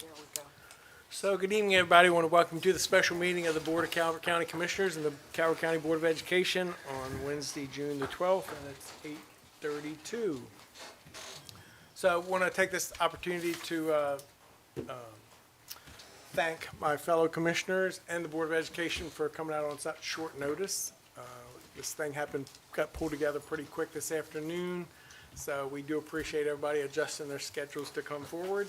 There we go. So good evening, everybody. I want to welcome you to the special meeting of the Board of Calvert County Commissioners and the Calvert County Board of Education on Wednesday, June the 12th, and it's 8:32. So I want to take this opportunity to thank my fellow commissioners and the Board of Education for coming out on such short notice. This thing got pulled together pretty quick this afternoon, so we do appreciate everybody adjusting their schedules to come forward.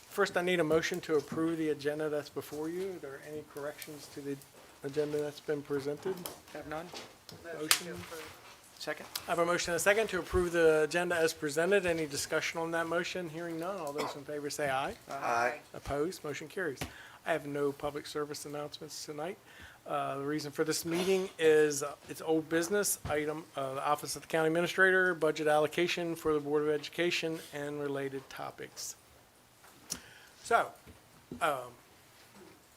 First, I need a motion to approve the agenda that's before you. Are there any corrections to the agenda that's been presented? Have none? Motion. Second? I have a motion and a second to approve the agenda as presented. Any discussion on that motion? Hearing none, all those in favor say aye. Aye. Opposed? Motion carries. I have no public service announcements tonight. The reason for this meeting is it's old business item, the Office of the County Administrator, budget allocation for the Board of Education, and related topics. So,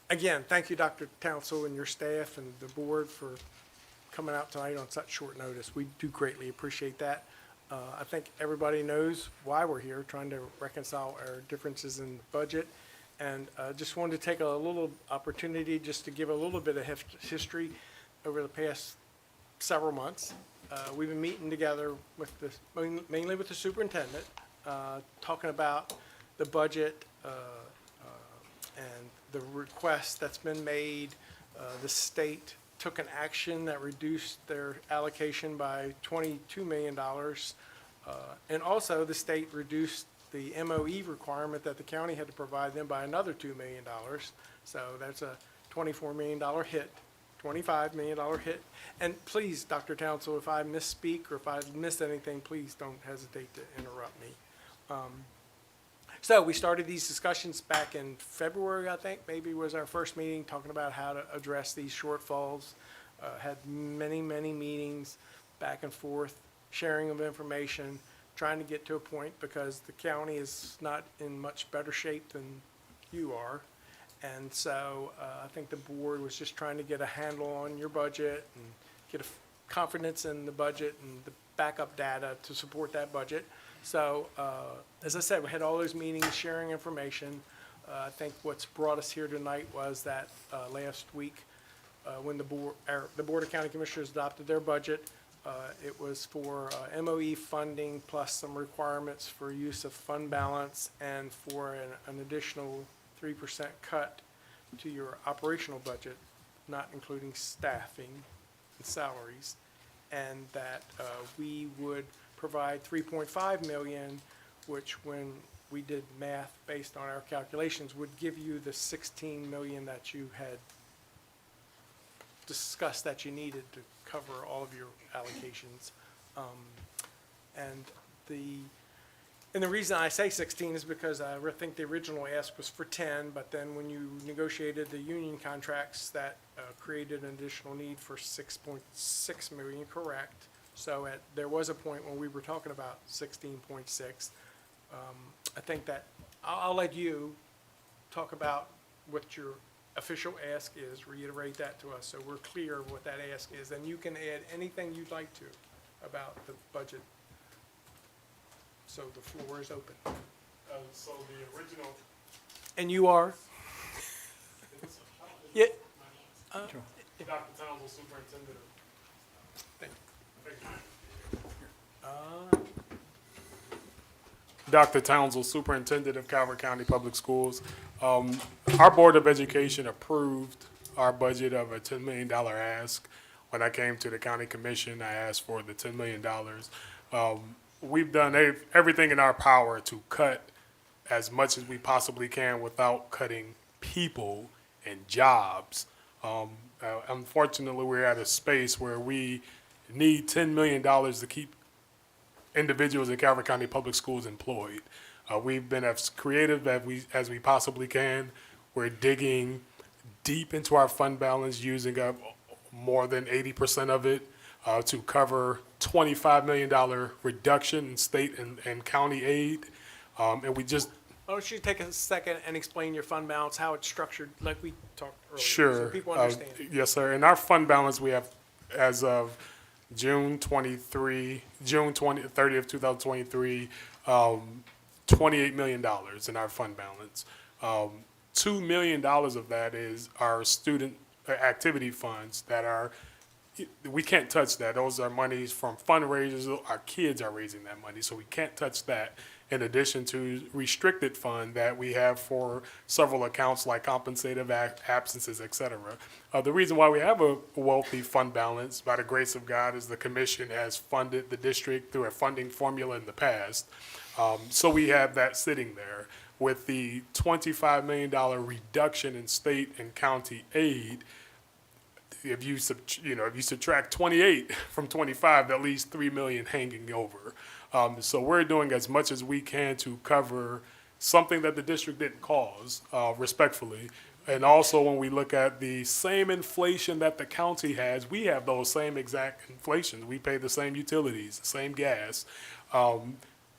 again, thank you, Dr. Townsell, and your staff and the board for coming out tonight on such short notice. We do greatly appreciate that. I think everybody knows why we're here, trying to reconcile our differences in budget. And just wanted to take a little opportunity just to give a little bit of history over the past several months. We've been meeting together with mainly with the superintendent, talking about the budget and the request that's been made. The state took an action that reduced their allocation by $22 million. And also the state reduced the MOE requirement that the county had to provide them by another $2 million. So that's a $24 million hit, $25 million hit. And please, Dr. Townsell, if I misspeak or if I miss anything, please don't hesitate to interrupt me. So we started these discussions back in February, I think, maybe was our first meeting, talking about how to address these shortfalls. Had many, many meetings back and forth, sharing of information, trying to get to a point because the county is not in much better shape than you are. And so I think the board was just trying to get a handle on your budget and get a confidence in the budget and the backup data to support that budget. So, as I said, we had all those meetings, sharing information. I think what's brought us here tonight was that last week, when the Board of County Commissioners adopted their budget, it was for MOE funding plus some requirements for use of fund balance and for an additional 3% cut to your operational budget, not including staffing and salaries, and that we would provide $3.5 million, which when we did math based on our calculations would give you the $16 million that you had discussed that you needed to cover all of your allocations. And the reason I say 16 is because I think the original ask was for 10, but then when you negotiated the union contracts, that created an additional need for 6.6 million, correct? So there was a point when we were talking about 16.6. I think that I'll let you talk about what your official ask is, reiterate that to us so we're clear what that ask is, and you can add anything you'd like to about the budget. So the floor is open. So the original. And you are? Yeah. Dr. Townsell, Superintendent. Thank Dr. Townsell, Superintendent of Calvert County Public Schools. Our Board of Education approved our budget of a $10 million ask. When I came to the County Commission, I asked for the $10 million. We've done everything in our power to cut as much as we possibly can without cutting people and jobs. Unfortunately, we're at a space where we need $10 million to keep individuals at Calvert County Public Schools employed. We've been as creative as we possibly can. We're digging deep into our fund balance, using up more than 80% of it to cover $25 million reduction in state and county aid. And we just... Why don't you take a second and explain your fund balance, how it's structured, like we talked earlier, Sure. so people understand. Yes, sir. In our fund balance, we have, as of June 30th, 2023, $28 million in our fund balance. $2 million of that is our student activity funds that are, we can't touch that. Those are monies from fundraisers. Our kids are raising that money, so we can't touch that. In addition to restricted fund that we have for several accounts like compensated absences, et cetera. The reason why we have a wealthy fund balance, by the grace of God, is the commission has funded the district through a funding formula in the past. So we have that sitting there. With the $25 million reduction in state and county aid, if you subtract 28 from 25, that leaves 3 million hanging over. So we're doing as much as we can to cover something that the district didn't cause, respectfully. And also, when we look at the same inflation that the county has, we have those same exact inflations. We pay the same utilities, the same gas.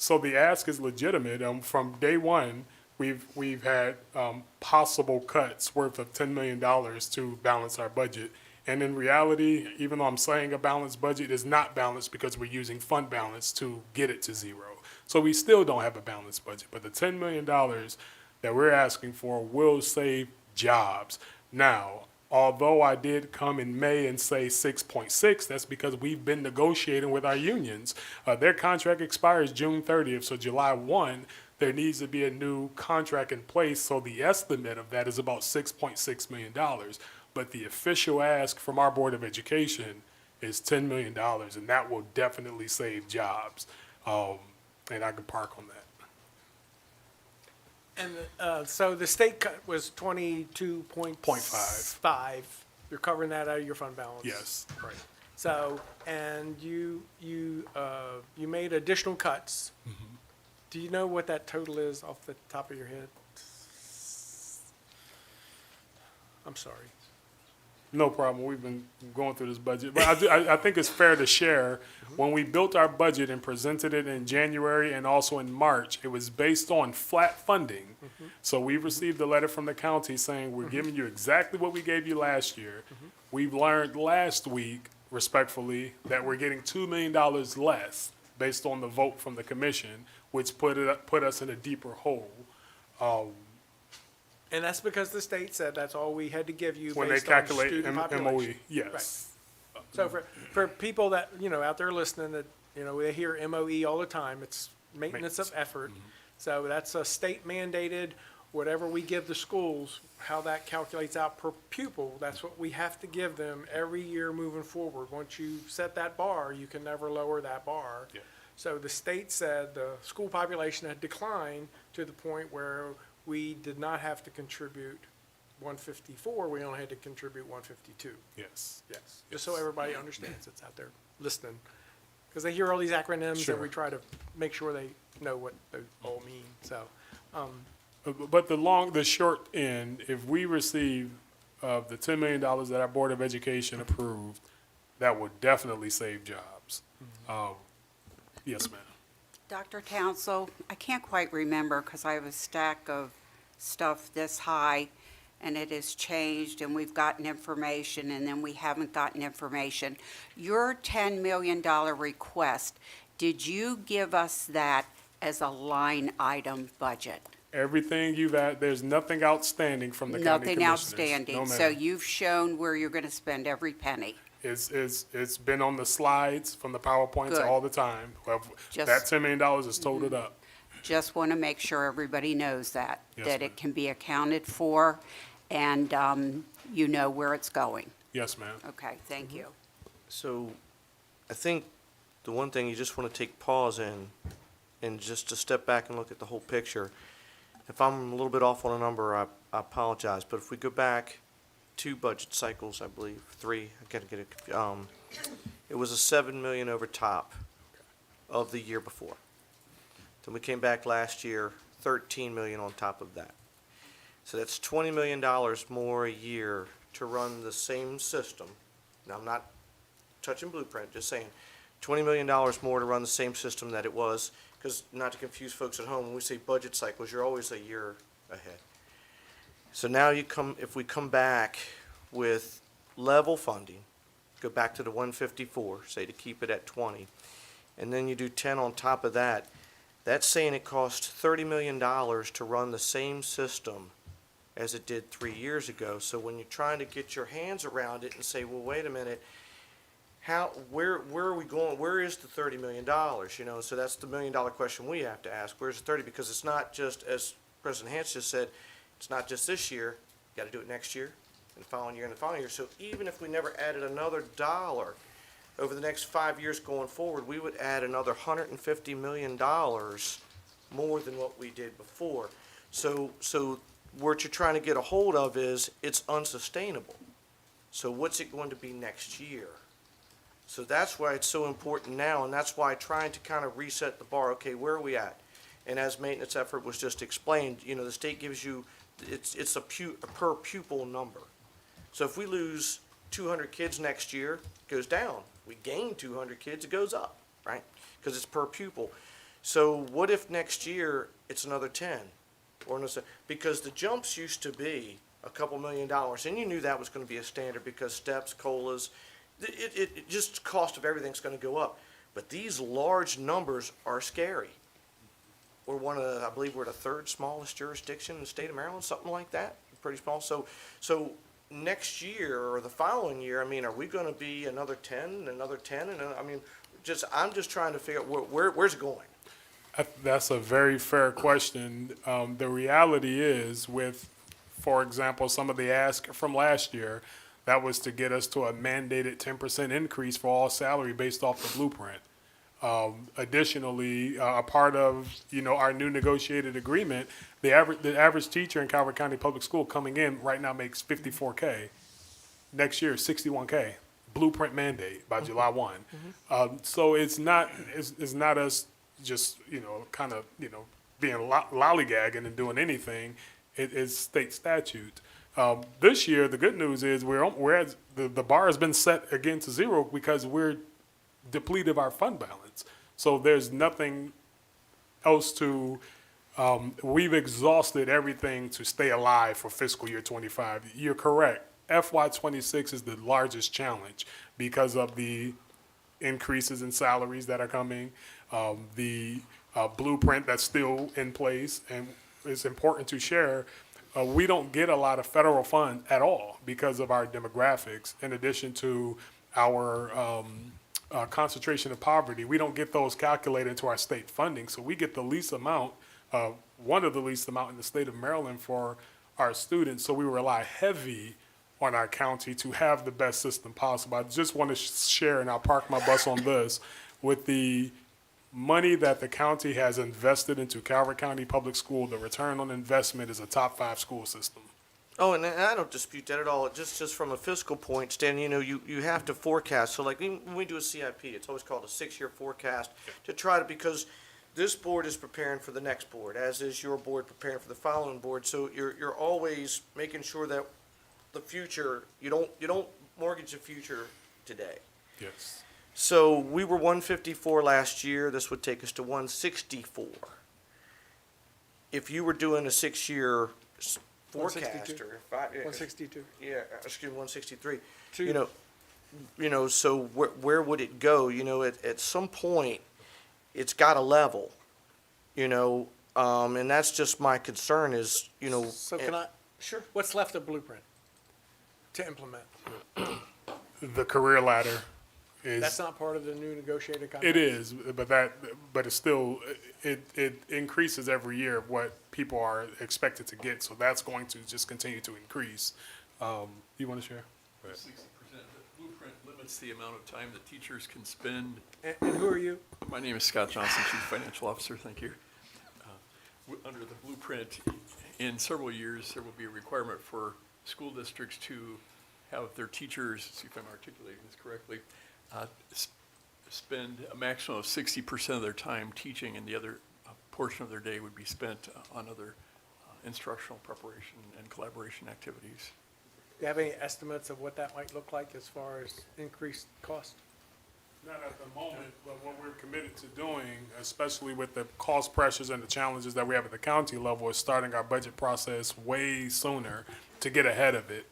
So the ask is legitimate. From day one, we've had possible cuts worth of $10 million to balance our budget. And in reality, even though I'm saying a balanced budget is not balanced because we're using fund balance to get it to zero. So we still don't have a balanced budget. But the $10 million that we're asking for will save jobs. Now, although I did come in May and say 6.6, that's because we've been negotiating with our unions. Their contract expires June 30th, so July 1, there needs to be a new contract in place. So the estimate of that is about $6.6 million. But the official ask from our Board of Education is $10 million, and that will definitely save jobs. And I can park on that. And so the state cut was 22.5. You're covering that out of your fund balance? Yes. Right. So, and you made additional cuts. Mm-hmm. Do you know what that total is off the top of your head? I'm sorry. No problem. We've been going through this budget. But I think it's fair to share, when we built our budget and presented it in January and also in March, it was based on flat funding. So we received a letter from the county saying, we're giving you exactly what we gave you last year. We've learned last week, respectfully, that we're getting $2 million less based on the vote from the commission, which put us in a deeper hole. And that's because the state said that's all we had to give you When they based on calculate student MOE, population. yes. So for people that, out there listening that, they hear MOE all the time, it's maintenance of effort. So that's a state mandated, whatever we give the schools, how that calculates out per pupil, that's what we have to give them every year moving forward. Once you set that bar, you can never lower that bar. Yeah. So the state said the school population had declined to the point where we did not have to contribute 154, we only had to contribute 152. Yes. Yes, just so everybody understands it's out there listening. Because they hear all these acronyms Sure. and we try to make sure they know what they all mean, so. But the short end, if we receive the $10 million that our Board of Education approved, that would definitely save jobs. Yes, ma'am. Dr. Townsell, I can't quite remember because I have a stack of stuff this high and it has changed and we've gotten information and then we haven't gotten information. Your $10 million request, did you give us that as a line item budget? Everything you've had, there's nothing outstanding from the county Nothing commissioners. outstanding. No, So ma'am. you've shown where you're going to spend every penny. It's been on the slides from the PowerPoints Good. all the time. Well, Just- that $10 million is totaled up. Just want to make sure everybody knows that, Yes, that ma'am. it can be accounted for and you know where it's going. Yes, ma'am. Okay, thank you. So I think the one thing you just want to take pause in and just to step back and look at the whole picture. If I'm a little bit off on a number, I apologize, but if we go back 2 budget cycles, I believe, 3, I gotta get it, it was a 7 million over top of the year before. Then we came back last year, 13 million on top of that. So that's $20 million more a year to run the same system. Now, I'm not touching Blueprint, just saying, $20 million more to run the same system that it was, because not to confuse folks at home, when we say budget cycles, you're always a year ahead. So now if we come back with level funding, go back to the 154, say to keep it at 20, and then you do 10 on top of that, That's saying it costs $30 million to run the same system as it did 3 years ago. So when you're trying to get your hands around it and say, well, wait a minute, where are we going? Where is the $30 million? You know, so that's the $1 million question we have to ask. Where's the 30? Because it's not just, as President Hance just said, it's not just this year. You got to do it next year, and the following year, and the following year. So even if we never added another dollar over the next 5 years going forward, we would add another $150 million more than what we did before. So what you're trying to get a hold of is it's unsustainable. So what's it going to be next year? So that's why it's so important now, and that's why trying to kind of reset the bar. Okay, where are we at? And as maintenance effort was just explained, you know, the state gives you, it's a per pupil number. So if we lose 200 kids next year, it goes down. We gain 200 kids, it goes up, right? Because it's per pupil. So what if next year it's another 10? Or another, because the jumps used to be a couple $1 million, and you knew that was going to be a standard because steps, COLAs, it just cost of everything's going to go up. But these large numbers are scary. We're one of the, I believe we're the third smallest jurisdiction in the state of Maryland, something like that, pretty small. So next year or the following year, I mean, are we going to be another 10, another 10? And I mean, I'm just trying to figure out where's it going? That's a very fair question. The reality is with, for example, some of the ask from last year, that was to get us to a mandated 10% increase for all salary based off the blueprint. Additionally, a part of, you know, our new negotiated agreement, the average teacher in Calvert County Public School coming in right now makes $54K. Next year, $61K. Blueprint mandate by July 1. So it's not us just, you know, kind of, you know, being lollygagging and doing anything. It is state statute. This year, the good news is the bar has been set again to zero because we're depleted of our fund balance. So there's nothing else to, we've exhausted everything to stay alive for fiscal year 25. You're correct. FY 26 is the largest challenge because of the increases in salaries that are coming, the blueprint that's still in place, and it's important to share. We don't get a lot of federal funds at all because of our demographics. In addition to our concentration of poverty, we don't get those calculated into our state funding. So we get the least amount, one of the least amount in the state of Maryland for our students. So we rely heavy on our county to have the best system possible. I just want to share, and I'll park my bus on this, with the money that the county has invested into Calvert County Public School, the return on investment is a top 5 school system. Oh, and I don't dispute that at all. Just from a fiscal point, Stan, you know, you have to forecast. So like when we do a CIP, it's always called a 6-year forecast to try to, because this board is preparing for the next board, as is your board preparing for the following board. So you're always making sure that the future, you don't mortgage the future today. Yes. So we were 154 last year. This would take us to 164. If you were doing a 6-year forecast, 162. or 162. yeah, excuse me, 163. Two. You know, so where would it go? You know, at some point, it's got to level. You know, and that's just my concern is, you know. So can I? Sure. What's left of blueprint to implement? The career ladder is. That's not part of the new negotiated contract? It is, but it's still, it increases every year of what people are expected to get, so that's going to just continue to increase. You want to share? 60%. The blueprint limits the amount of time that teachers can spend. And who are you? My name is Scott Johnson, Chief Financial Officer. Thank you. Under the blueprint, in several years, there will be a requirement for school districts to have their teachers, see if I'm articulating this correctly, spend a maximum of 60% of their time teaching, and the other portion of their day would be spent on other instructional preparation and collaboration activities. Do you have any estimates of what that might look like as far as increased cost? Not at the moment, but what we're committed to doing, especially with the cost pressures and the challenges that we have at the county level, is starting our budget process way sooner to get ahead of it.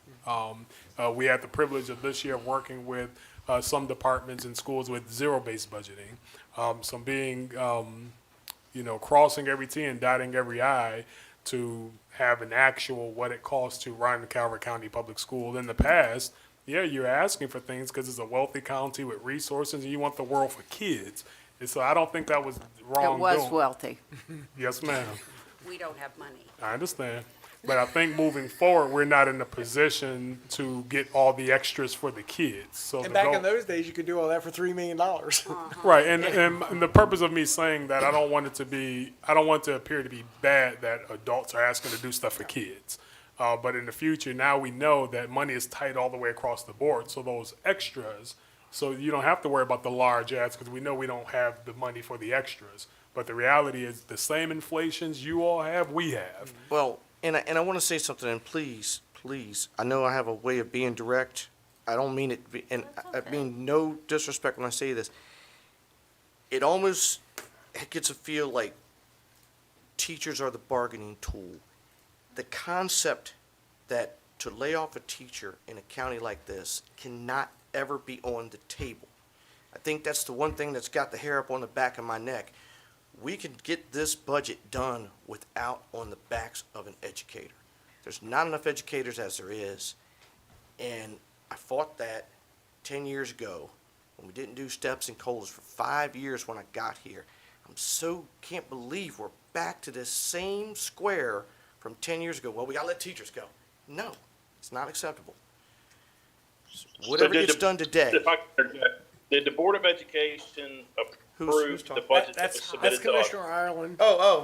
We had the privilege of this year working with some departments and schools with zero-based budgeting. So being, crossing every T and dotting every I to have an actual what it costs to run Calvert County Public School. In the past, yeah, you're asking for things because it's a wealthy county with resources and you want the world for kids. And so I don't think that was wrong. It was doing. wealthy. Yes, ma'am. We don't have money. I understand. But I think moving forward, we're not in a position to get all the extras for the kids. So And the back goal- in those days, you could do all that for $3 million. Right, and the purpose of me saying that, I don't want it to appear to be bad that adults are asking to do stuff for kids. But in the future, now we know that money is tight all the way across the board, so those extras, so you don't have to worry about the large ads, because we know we don't have the money for the extras. But the reality is, the same inflations you all have, we have. Well, and I want to say something, and please, I know I have a way of being direct. I don't mean it, and I mean no disrespect when I say this. It almost gets a feel like teachers are the bargaining tool. The concept that to lay off a teacher in a county like this cannot ever be on the table. I think that's the one thing that's got the hair up on the back of my neck. We can get this budget done without on the backs of an educator. There's not enough educators as there is, and I fought that 10 years ago when we didn't do steps and COLAs for 5 years when I got here. Can't believe we're back to this same square from 10 years ago. Well, we gotta let teachers go. No, it's not acceptable. Whatever did gets the- done today. If I could interject, did the Board of Education Who's approve the talking? budget that was That's submitted to us? Commissioner Ireland. Oh,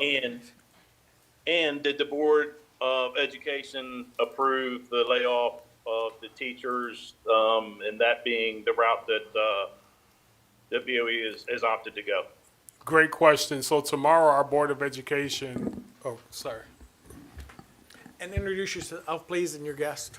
And did the Board of Education approve the layoff of the teachers, and that being the route that, the BOE is opted to go? Great question. So tomorrow, our Board of Education, sorry. And introduce yourself, please, and your guest.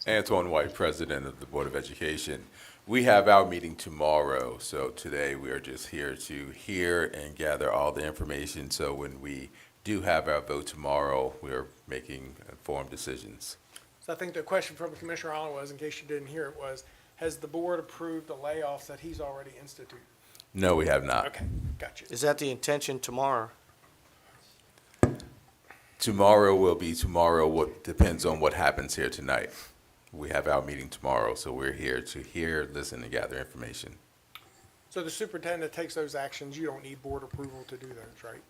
Antoine White, President of the Board of Education. We have our meeting tomorrow, so today we are just here to hear and gather all the information. So when we do have our vote tomorrow, we're making informed decisions. So I think the question from Commissioner Ireland was, in case you didn't hear it, was, has the board approved the layoffs that he's already instituted? No, we have not. Okay, got you. is that the intention tomorrow? Tomorrow will be tomorrow. What depends on what happens here tonight. We have our meeting tomorrow, so we're here to hear, listen, and gather information. So the superintendent takes those actions, you don't need board approval to do those, right?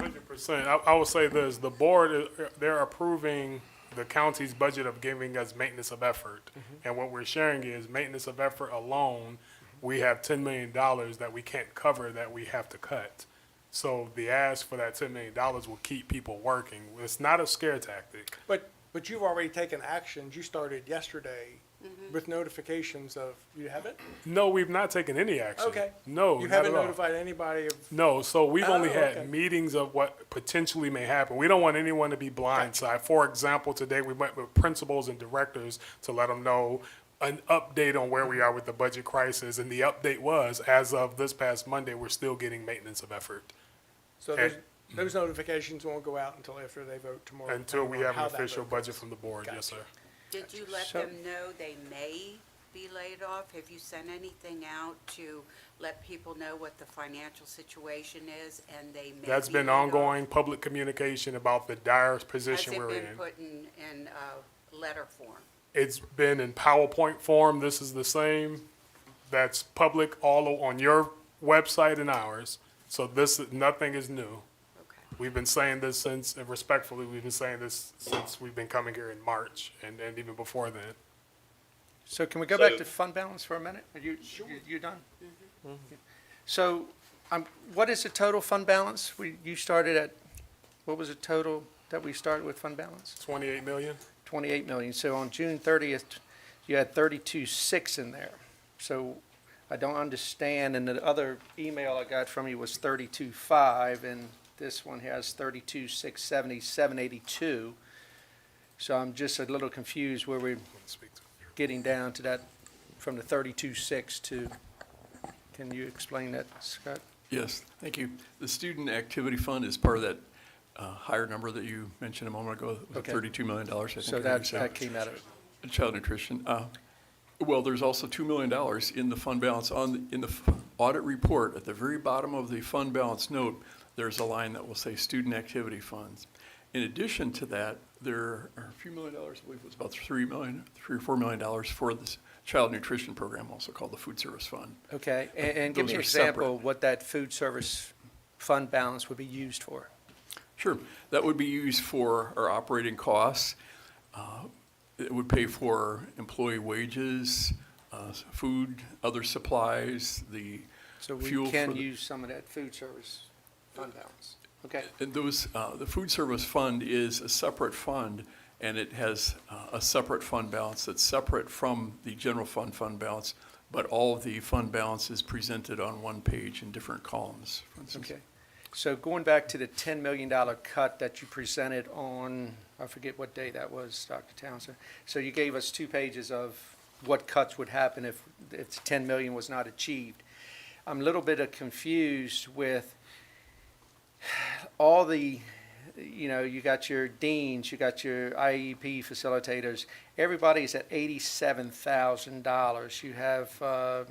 100%. I will say this, the board, they're approving the county's budget of giving us maintenance of effort. And what we're sharing is maintenance of effort alone, we have $10 million that we can't cover that we have to cut. So the ask for that $10 million will keep people working. It's not a scare tactic. But you've already taken actions, you started yesterday with notifications of, you haven't? No, we've not taken any action. Okay. No, You not haven't at all. notified anybody of, No, so we've only Oh, had okay. meetings of what potentially may happen. We don't want anyone to be blindsided. For example, today we met with principals and directors to let them know an update on where we are with the budget crisis. And the update was, as of this past Monday, we're still getting maintenance of effort so those notifications won't go out until after they vote tomorrow. until we depending on have an how that official vote budget goes. from the board. Yes, sir. Did you let So- them know they may be laid off? Have you sent anything out to let people know what the financial situation is and they may That's be been laid off? ongoing public communication about the dire position Has we're it in. been put in letter form? It's been in PowerPoint form. This is the same. That's public all on your website and ours. So nothing is new. Okay. We've been saying this since, and respectfully, we've been saying this since we've been coming here in March and even before then. So can we go back So- to fund balance for a minute? Are you done? So, what is the total fund balance? You started at, what was the total that we started with fund balance? 28 million? 28 million. So on June 30th, you had 32.6 in there. So I don't understand, and the other email I got from you was 32.5, and this one has 32.670, 782. So I'm just a little confused where we're getting down to that, from the 32.6 to, can you explain that, Scott? Yes, thank you. The student activity fund is part of that higher number that you mentioned a moment ago, Okay. $32 million, I think. So I heard you say. that came out of it. Child nutrition. Well, there's also $2 million in the fund balance. In the audit report, at the very bottom of the fund balance note, there's a line that will say student activity funds. In addition to that, there are a few $1 million, I believe it was about $3 or $4 million for this child nutrition program, also called the food service fund. Okay, and give me an Those are example separate. of what that food service fund balance would be used for. Sure, that would be used for our operating costs. It would pay for employee wages, food, other supplies, the So fuel we for can the. use some of that food service fund balance. Okay, And those, the food service fund is a separate fund, and it has a separate fund balance that's separate from the general fund balance, but all of the fund balance is presented on one page in different columns, for instance. okay. So going back to the $10 million cut that you presented on, I forget what day that was, Dr. Townsend. So you gave us 2 pages of what cuts would happen if 10 million was not achieved. I'm a little bit confused with all the, you got your deans, you got your IEP facilitators, everybody's at $87,000. You have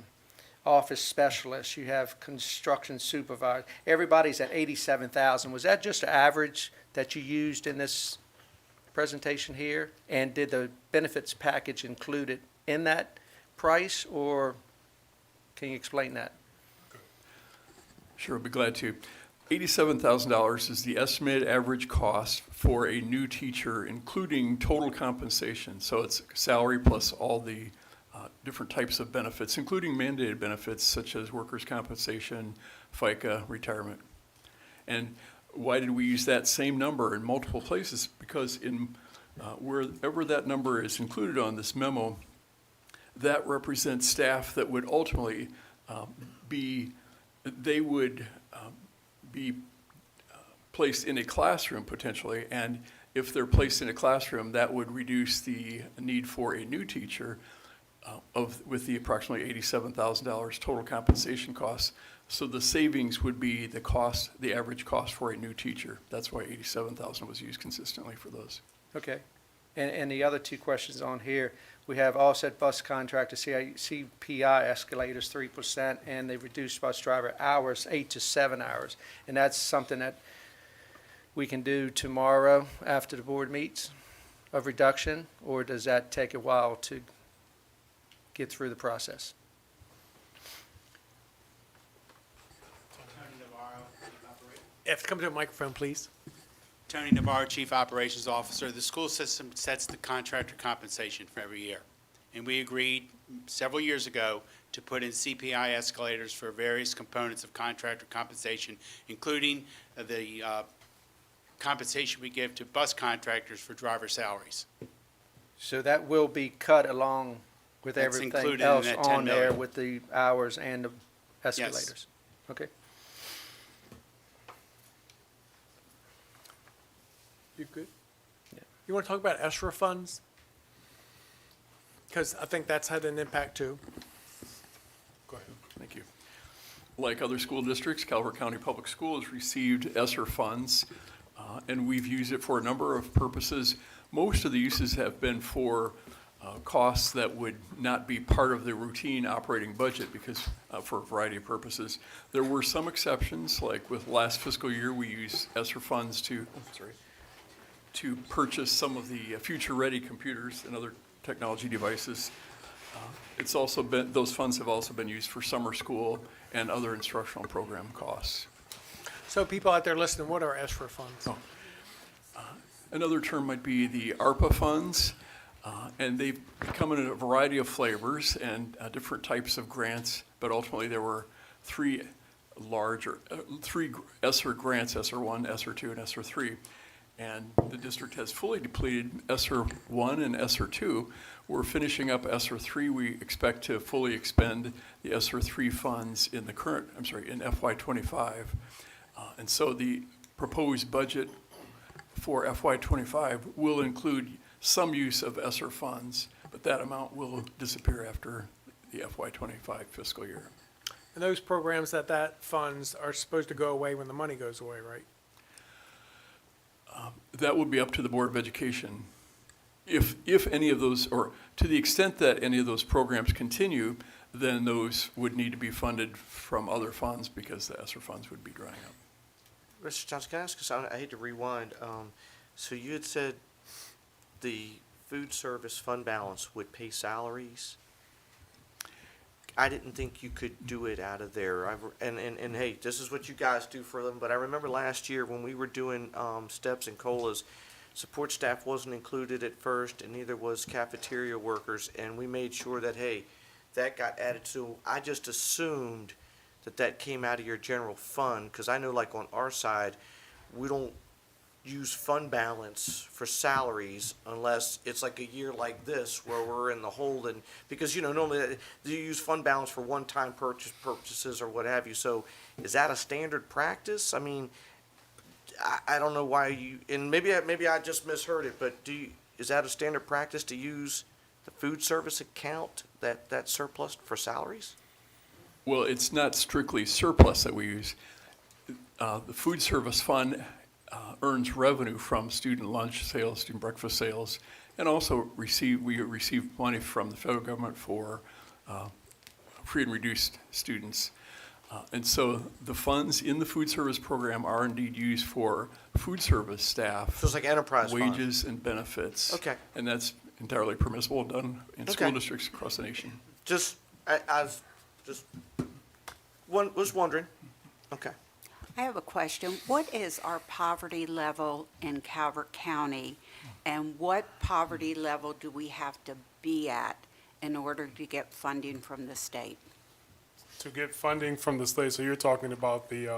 office specialists, you have construction supervisors, everybody's at $87,000. Was that just an average that you used in this presentation here? And did the benefits package include it in that price, or can you explain that? Sure, I'd be glad to. $87,000 is the estimated average cost for a new teacher, including total compensation. So it's salary plus all the different types of benefits, including mandated benefits such as workers' compensation, FICA, retirement. And why did we use that same number in multiple places? Because in wherever that number is included on this memo, that represents staff that would ultimately be placed in a classroom potentially, and if they're placed in a classroom, that would reduce the need for a new teacher with the approximately $87,000 total compensation costs. So the savings would be the average cost for a new teacher. That's why $87,000 was used consistently for those. Okay. And the other 2 questions on here, we have offset bus contractor CPI escalators 3%, and they reduced bus driver hours 8 to 7 hours. And that's something that we can do tomorrow after the board meets of reduction, or does that take a while to get through the process? You have to come to a microphone, please. Tony Navarro, Chief Operations Officer. The school system sets the contractor compensation for every year. And we agreed several years ago to put in CPI escalators for various components of contractor compensation, including the compensation we give to bus contractors for driver salaries. So that will be cut along with That's everything included in else that 10 on there million. with the hours and the escalators? Okay. You good? Yeah. You want to talk about ESSER funds? Because I think that's had an impact too. Go ahead. Thank you. Like other school districts, Calvert County Public Schools received ESSER funds, and we've used it for a number of purposes. Most of the uses have been for costs that would not be part of the routine operating budget because for a variety of purposes. There were some exceptions, like with last fiscal year, we used ESSER funds to purchase some of the future-ready computers and other technology devices. It's also been, those funds have also been used for summer school and other instructional program costs. So people out there listening, what are ESSER funds? Another term might be the ARPA funds, and they've come in a variety of flavors and different types of grants, but ultimately there were three ESSER grants, ESSER 1, ESSER 2, and ESSER 3. And the district has fully depleted ESSER 1 and ESSER 2. We're finishing up ESSER 3. We expect to fully expend the ESSER 3 funds in in FY25. And so the proposed budget for FY25 will include some use of ESSER funds, but that amount will disappear after the FY25 fiscal year. And those programs that funds are supposed to go away when the money goes away, right? That would be up to the Board of Education if any of those, or to the extent that any of those programs continue, then those would need to be funded from other funds because the ESSER funds would be drying up. Mr. Johnson, can I ask, 'cause I hate to rewind, so you had said the food service fund balance would pay salaries? I didn't think you could do it out of there. And hey, this is what you guys do for them, but I remember last year when we were doing, steps and COLAs, support staff wasn't included at first, and neither was cafeteria workers, and we made sure that, hey, that got added to. I just assumed that that came out of your general fund, because I know like on our side, we don't use fund balance for salaries unless it's like a year like this where we're in the hole, and, because, normally you use fund balance for one-time purchases or what have you. So is that a standard practice? I mean, I don't know why you, and maybe I just misheard it, but is that a standard practice to use the food service account, that surplus for salaries? Well, it's not strictly surplus that we use. The food service fund earns revenue from student lunch sales, student breakfast sales, and also we receive money from the federal government for free and reduced students. And so the funds in the food service program are indeed used for food service staff. So it's like enterprise fund. Wages and benefits. Okay. And that's entirely permissible, done in school Okay. districts across the nation. Was wondering. Okay. I have a question. What is our poverty level in Calvert County, and what poverty level do we have to be at in order to get funding from the state? To get funding from the state, so you're talking about the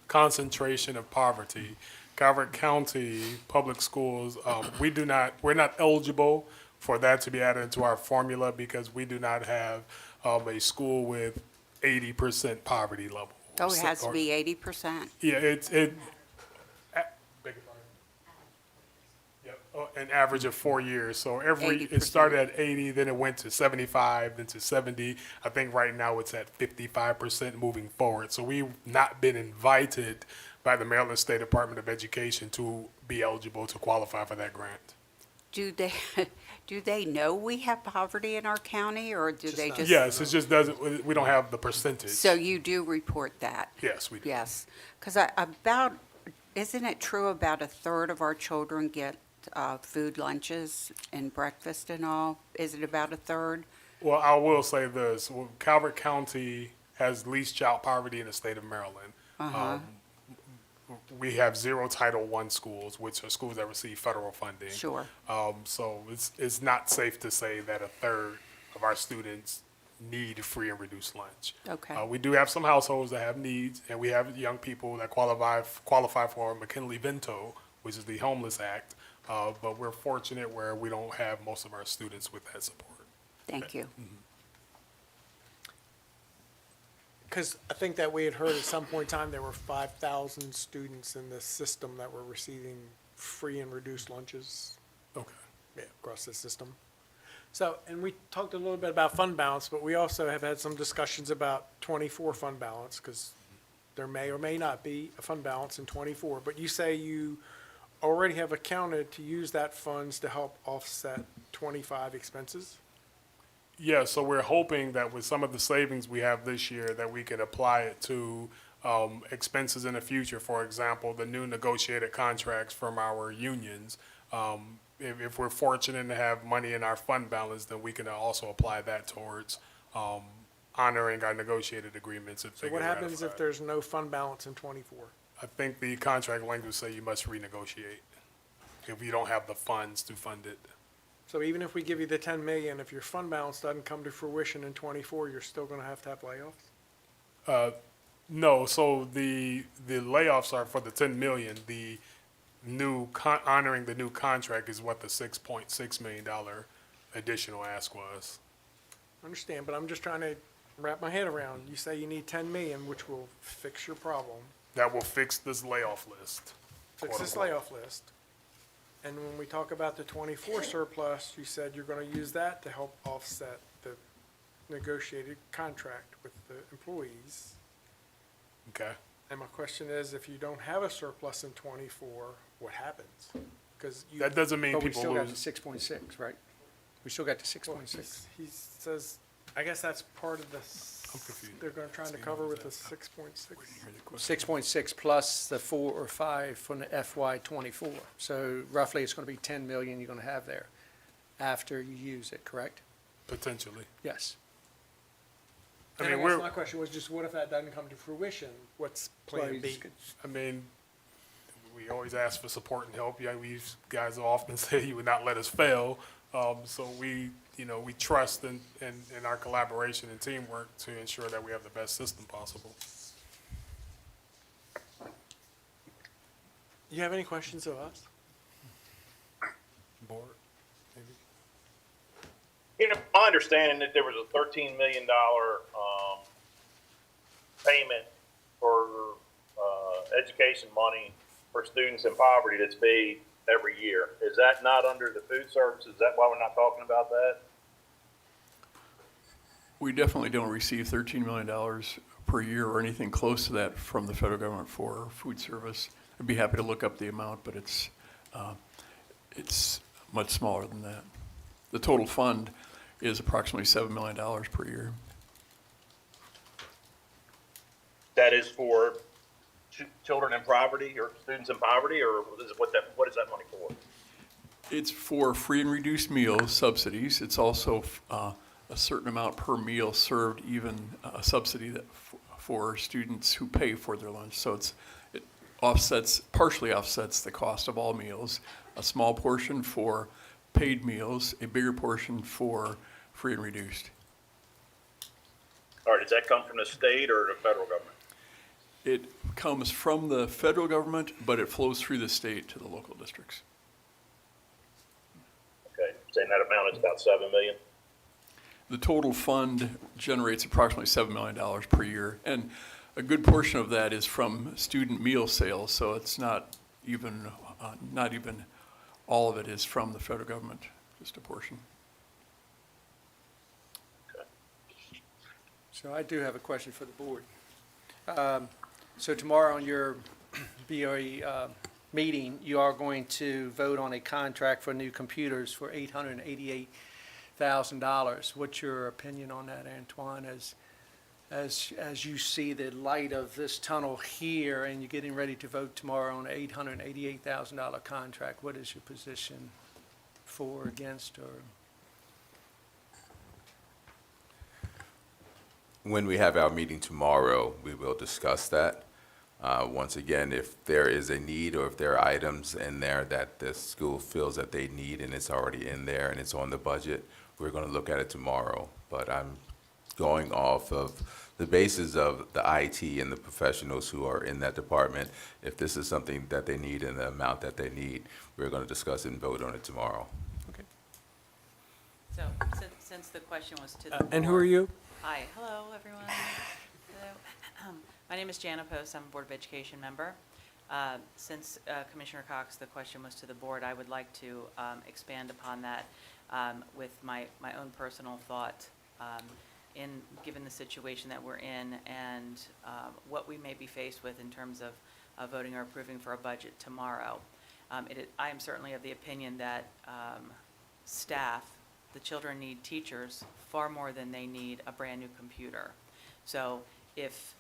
concentration of poverty. Calvert County Public Schools, we're not eligible for that to be added into our formula because we do not have a school with 80% poverty level. Oh, it has to be 80%? Yeah, beg your pardon? Yep, an average of 4 years. So it 80%. started at 80, then it went to 75, then to 70. I think right now it's at 55% moving forward. So we've not been invited by the Maryland State Department of Education to be eligible to qualify for that grant. Do they know we have poverty in our county, or do they just? Yes, it just doesn't, we don't have the percentage. So you do report that? Yes, we do. Yes, because isn't it true about a third of our children get food lunches and breakfast and all? Is it about a third? Well, I will say this, Calvert County has least child poverty in the state of Maryland. We have 0 Title I schools, which are schools that receive federal funding. Sure. So it's not safe to say that a third of our students need free and reduced lunch. Okay. We do have some households that have needs, and we have young people that qualify for McKinley-Vento, which is the Homeless Act. But we're fortunate where we don't have most of our students with that support. Thank you. Because I think that we had heard at some point in time there were 5,000 students in the system that were receiving free and reduced lunches. Okay. Yeah, across the system. So, and we talked a little bit about fund balance, but we also have had some discussions about 24 fund balance, because there may or may not be a fund balance in 24. But you say you already have accounted to use that funds to help offset 25 expenses? Yeah, so we're hoping that with some of the savings we have this year, that we can apply it to expenses in the future. For example, the new negotiated contracts from our unions. If we're fortunate to have money in our fund balance, then we can also apply that towards honoring our negotiated agreements. So what happens if there's no fund balance in 24? I think the contract language say you must renegotiate if you don't have the funds to fund it. So even if we give you the 10 million, if your fund balance doesn't come to fruition in 24, you're still going to have layoffs? No, so the layoffs are for the 10 million. The new honoring the new contract is what the $6.6 million additional ask was. I understand, but I'm just trying to wrap my head around. You say you need 10 million, which will fix your problem, That will fix this layoff list. fix this quote-unquote. layoff list. And when we talk about the 24 surplus, you said you're going to use that to help offset the negotiated contract with the employees. Okay. And my question is, if you don't have a surplus in 24, what happens? because you. That doesn't mean But we people still got the lose. 6.6, right? We still got the 6.6. He says, I guess that's part of the, I'm confused. they're gonna try to cover with the 6.6. 6.6 plus the 4 or 5 from the FY '24. So roughly, it's going to be 10 million you're going to have there after you use it, correct? Potentially. Yes. I And mean, I guess we're, my question was just, what if that doesn't come to fruition? What's Well, plan you B? just could- I mean, we always ask for support and help. Yeah, we guys often say you would not let us fail. So we, we trust in our collaboration and teamwork to ensure that we have the best system possible. You have any questions of us? Board, maybe? My understanding that there was a $13 million payment for education money for students in poverty that's paid every year. Is that not under the food service? Is that why we're not talking about that? We definitely don't receive $13 million per year or anything close to that from the federal government for food service. I'd be happy to look up the amount, but it's much smaller than that. The total fund is approximately $7 million per year. That is for children in poverty or students in poverty, or what is that money for? It's for free and reduced meal subsidies. It's also a certain amount per meal served, even a subsidy that for students who pay for their lunch. So it partially offsets the cost of all meals. A small portion for paid meals, a bigger portion for free and reduced. All right, does that come from the state or the federal government? It comes from the federal government, but it flows through the state to the local districts. Okay, saying that amount is about 7 million? The total fund generates approximately $7 million per year, and a good portion of that is from student meal sales, so it's not even all of it is from the federal government, just a portion. So I do have a question for the board. So tomorrow on your BOE meeting, you are going to vote on a contract for new computers for $888,000. What's your opinion on that, Antoine, as you see the light of this tunnel here and you're getting ready to vote tomorrow on an $888,000 contract? What is your position for, against, or? When we have our meeting tomorrow, we will discuss that. Once again, if there is a need or if there are items in there that the school feels that they need and it's already in there and it's on the budget, we're going to look at it tomorrow. But I'm going off of the basis of the IT and the professionals who are in that department. If this is something that they need and the amount that they need, we're going to discuss it and vote on it tomorrow. Okay. So, since the question was to the board. And who are you? Hi, hello, everyone. Hello. My name is Jana Post, I'm a Board of Education member. Since Commissioner Cox, the question was to the board, I would like to expand upon that with my own personal thought given the situation that we're in and what we may be faced with in terms of voting or approving for a budget tomorrow. I am certainly of the opinion that staff, the children need teachers far more than they need a brand-new computer. So if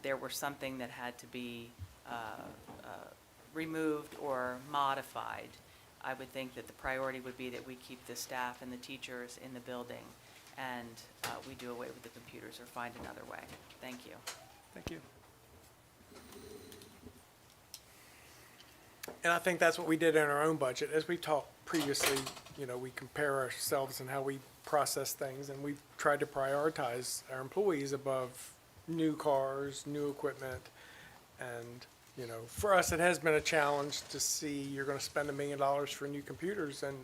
there were something that had to be removed or modified, I would think that the priority would be that we keep the staff and the teachers in the building and we do away with the computers or find another way. Thank you. Thank you. And I think that's what we did in our own budget. As we talked previously, we compare ourselves and how we process things, and we tried to prioritize our employees above new cars, new equipment. And, for us, it has been a challenge to see you're going to spend $1 million for new computers and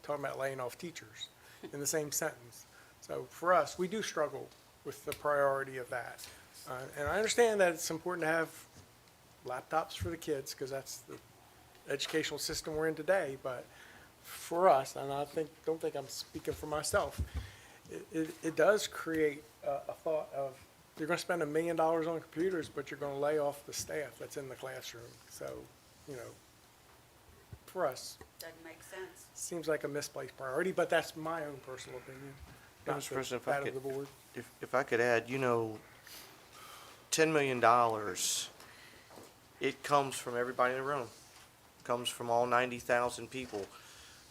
talking about laying off teachers in the same sentence. So for us, we do struggle with the priority of that. And I understand that it's important to have laptops for the kids because that's the educational system we're in today. But for us, and don't think I'm speaking for myself, it does create a thought of you're going to spend $1 million on computers, but you're going to lay off the staff that's in the classroom. So, for us. Doesn't make sense. Seems like a misplaced priority, but that's my own personal opinion, not Mr. President, if I that of could- the board. If I could add, $10 million, it comes from everybody in the room. Comes from all 90,000 people.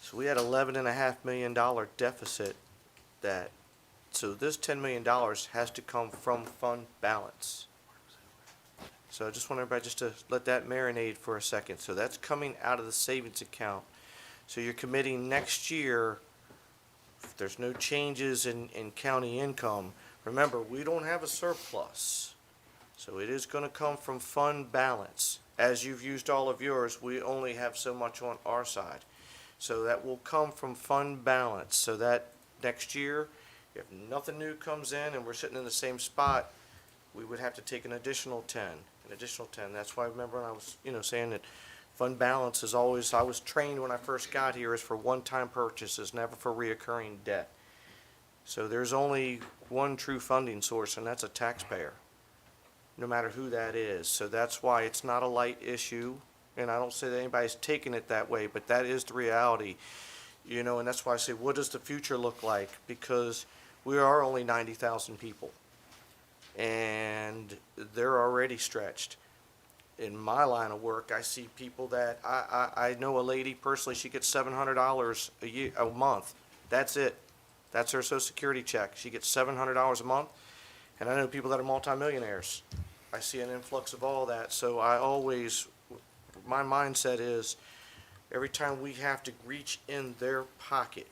So we had $11.5 million deficit so this $10 million has to come from fund balance. So I just want everybody just to let that marinate for a second. So that's coming out of the savings account. So you're committing next year, if there's no changes in county income, remember, we don't have a surplus. So it is gonna come from fund balance. As you've used all of yours, we only have so much on our side. So that will come from fund balance. So that next year, if nothing new comes in and we're sitting in the same spot, we would have to take an additional 10. That's why, remember, when I was, saying that fund balance is always, I was trained when I first got here, is for one-time purchases, never for reoccurring debt. So there's only one true funding source, and that's a taxpayer, no matter who that is. So that's why it's not a light issue, and I don't say that anybody's taking it that way, but that is the reality. And that's why I say, what does the future look like? Because we are only 90,000 people, and they're already stretched. In my line of work, I see people that, I know a lady personally, she gets $700 a month. That's it. That's her Social Security check. She gets $700 a month. And I know people that are multimillionaires. I see an influx of all that. So my mindset is, every time we have to reach in their pocket,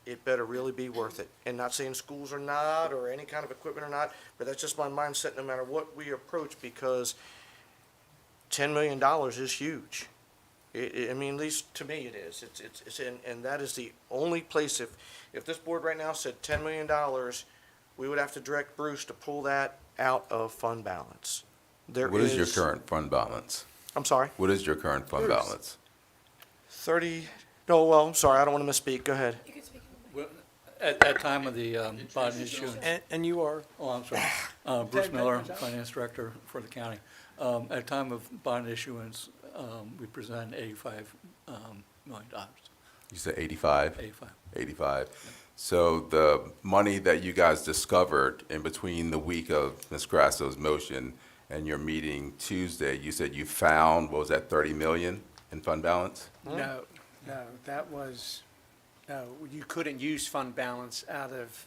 it better really be worth it. And not saying schools are not, or any kind of equipment are not, but that's just my mindset no matter what we approach, because $10 million is huge. I mean, at least to me it is. And that is the only place, if this board right now said $10 million, we would have to direct Bruce to pull that out of fund balance. What is your current fund balance? I'm sorry? What is your current fund Bruce. balance? 30, no, well, I'm sorry, I don't want to misspeak. Go ahead. Well, at that time of the bond issuance, And you are, oh, I'm sorry, Bruce Miller, Finance Director for the county. At time of bond issuance, we presented $85 million, You said 85? 85. 85. So the money that you guys discovered in between the week of Ms. Grasso's motion and your meeting Tuesday, you said you found, what was that, 30 million in fund balance? No, you couldn't use fund balance out of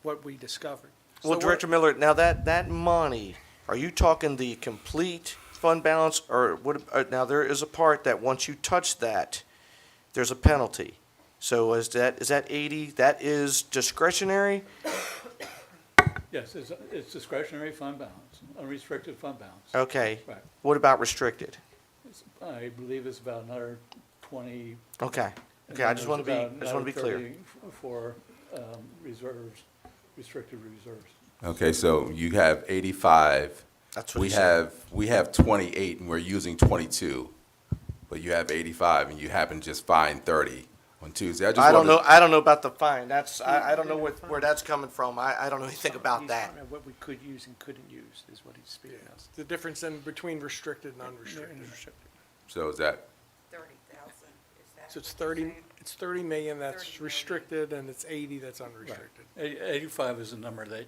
what we discovered. Well, Director Miller, now that money, are you talking the complete fund balance, or what, now there is a part that once you touch that, there's a penalty. So is that 80, that is discretionary? Yes, it's discretionary fund balance, unrestricted fund balance. Okay. Right. What about restricted? I believe it's about another 20. Okay. and Okay, I then just there's want to be, about I just want to be another clear. 30 For reserves, restricted reserves. Okay, so you have 85. That's what We he said. we have 28 and we're using 22. But you have 85 and you happen to just find 30 on Tuesday. I don't know about the fine. I don't know where that's coming from. I don't know anything about He's that. talking about what we could use and couldn't use is what he's speaking of. the difference in between restricted and unrestricted. So is that, 30,000, is that? So it's what you're 30, saying? it's 30 million 30 that's million. restricted, and it's 80 that's unrestricted. 85 is the number that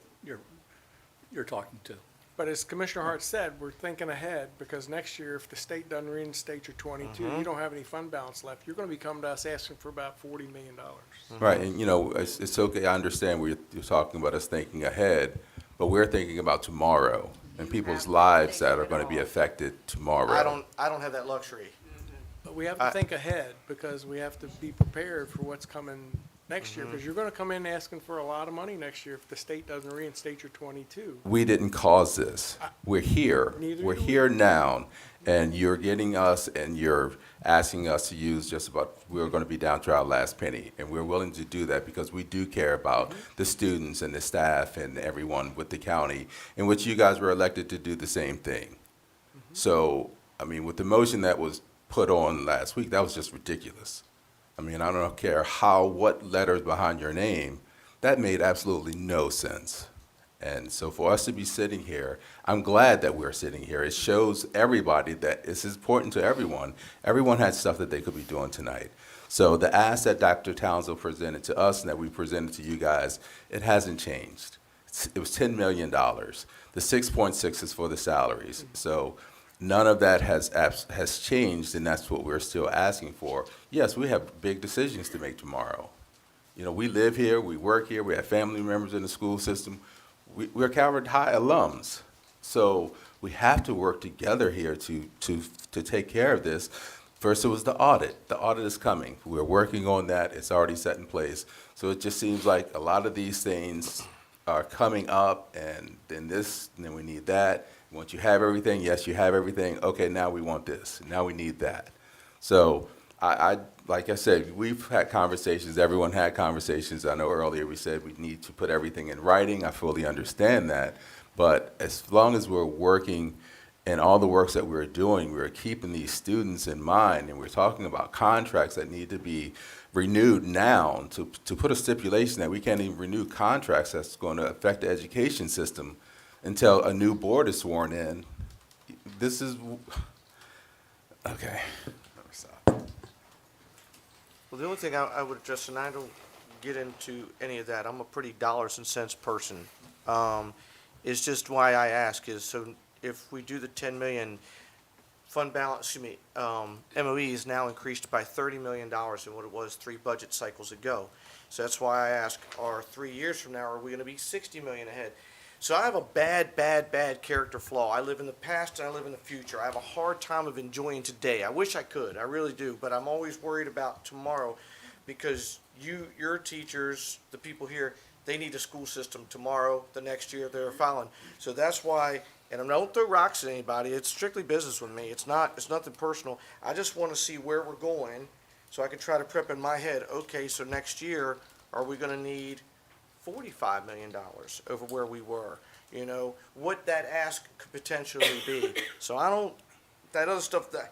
you're talking to. But as Commissioner Hart said, we're thinking ahead, because next year, if the state doesn't reinstate your 22, you don't have any fund balance left, you're gonna be coming to us asking for about $40 million. right, and it's okay, I understand what you're talking about us thinking ahead, but we're thinking about tomorrow and people's have to lives think that of are it going to be all. affected tomorrow. I don't have that luxury. But we have to think ahead, because we have to be prepared for what's coming next year, because you're gonna come in asking for a lot of money next year if the state doesn't reinstate your 22. We didn't cause this. We're here. Neither We're do we. here now, and you're getting us and you're asking us to use just about, we're going to be down to our last penny, and we're willing to do that because we do care about the students and the staff and everyone with the county, in which you guys were elected to do the same thing. So, I mean, with the motion that was put on last week, that was just ridiculous. I mean, I don't care what letters behind your name, that made absolutely no sense. And so for us to be sitting here, I'm glad that we're sitting here. It shows everybody that it's important to everyone. Everyone has stuff that they could be doing tonight. So the ask that Dr. Townsend presented to us and that we presented to you guys, it hasn't changed. It was $10 million. The 6.6 is for the salaries. So none of that has changed, and that's what we're still asking for. Yes, we have big decisions to make tomorrow. You know, we live here, we work here, we have family members in the school system. We're Calvert High alums. So we have to work together here to take care of this. First, it was the audit. The audit is coming. We're working on that. It's already set in place. So it just seems like a lot of these things are coming up, and then this, and then we need that. Once you have everything, yes, you have everything. Okay, now we want this. Now we need that. So I like I said, we've had conversations. Everyone had conversations. I know earlier we said we need to put everything in writing. I fully understand that. But as long as we're working and all the works that we're doing, we're keeping these students in mind, and we're talking about contracts that need to be renewed now. To put a stipulation that we can't even renew contracts that's going to affect the education system until a new board is sworn in, this is, okay. Well, the only thing I would address, and I don't get into any of that, I'm a pretty dollars and cents person, is just why I ask is, so if we do the 10 million fund balance, MOE is now increased by $30 million in what it was 3 budget cycles ago. So that's why I ask, are 3 years from now, are we gonna be 60 million ahead? So I have a bad character flaw. I live in the past and I live in the future. I have a hard time of enjoying today. I wish I could, I really do, but I'm always worried about tomorrow because your teachers, the people here, they need a school system tomorrow, the next year, they're following. So that's why, and I don't throw rocks at anybody, it's strictly business with me. It's nothing personal. I just want to see where we're going so I can try to prep in my head, okay, so next year, are we going to need $45 million over where we were? You know, what that ask could potentially be. So I don't, that other stuff, that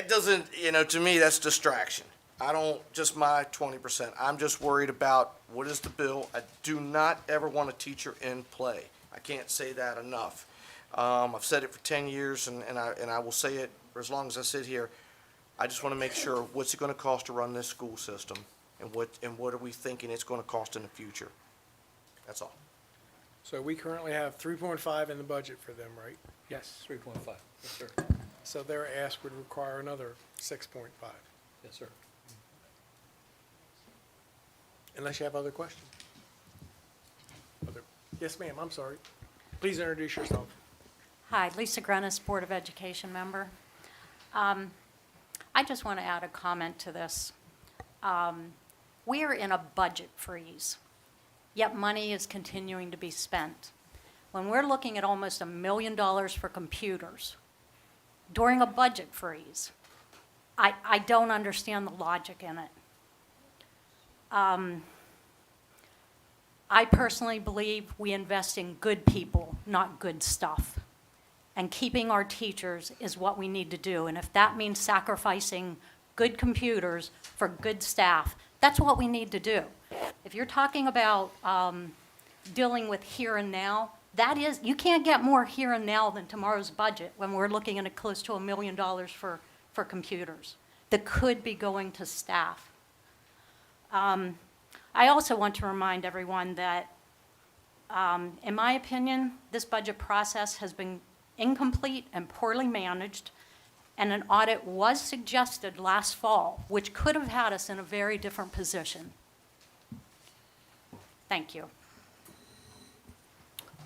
doesn't, to me, that's distraction. I don't, just my 20%. I'm just worried about what is the bill. I do not ever want a teacher in play. I can't say that enough. I've said it for 10 years, and I will say it for as long as I sit here. I just want to make sure, what's it going to cost to run this school system, and what are we thinking it's going to cost in the future? That's all. So we currently have 3.5 in the budget for them, right? Yes. 3.5, yes, sir. So their ask would require another 6.5, Yes, sir. unless you have other questions. Yes, ma'am, I'm sorry. Please introduce yourself. Hi, Lisa Grenis, Board of Education member. I just want to add a comment to this. We're in a budget freeze, yet money is continuing to be spent. When we're looking at almost $1 million for computers during a budget freeze, I don't understand the logic in it. I personally believe we invest in good people, not good stuff. And keeping our teachers is what we need to do. And if that means sacrificing good computers for good staff, that's what we need to do. If you're talking about dealing with here and now, that is, you can't get more here and now than tomorrow's budget when we're looking at close to $1 million for computers that could be going to staff. I also want to remind everyone that, in my opinion, this budget process has been incomplete and poorly managed, and an audit was suggested last fall, which could have had us in a very different position. Thank you.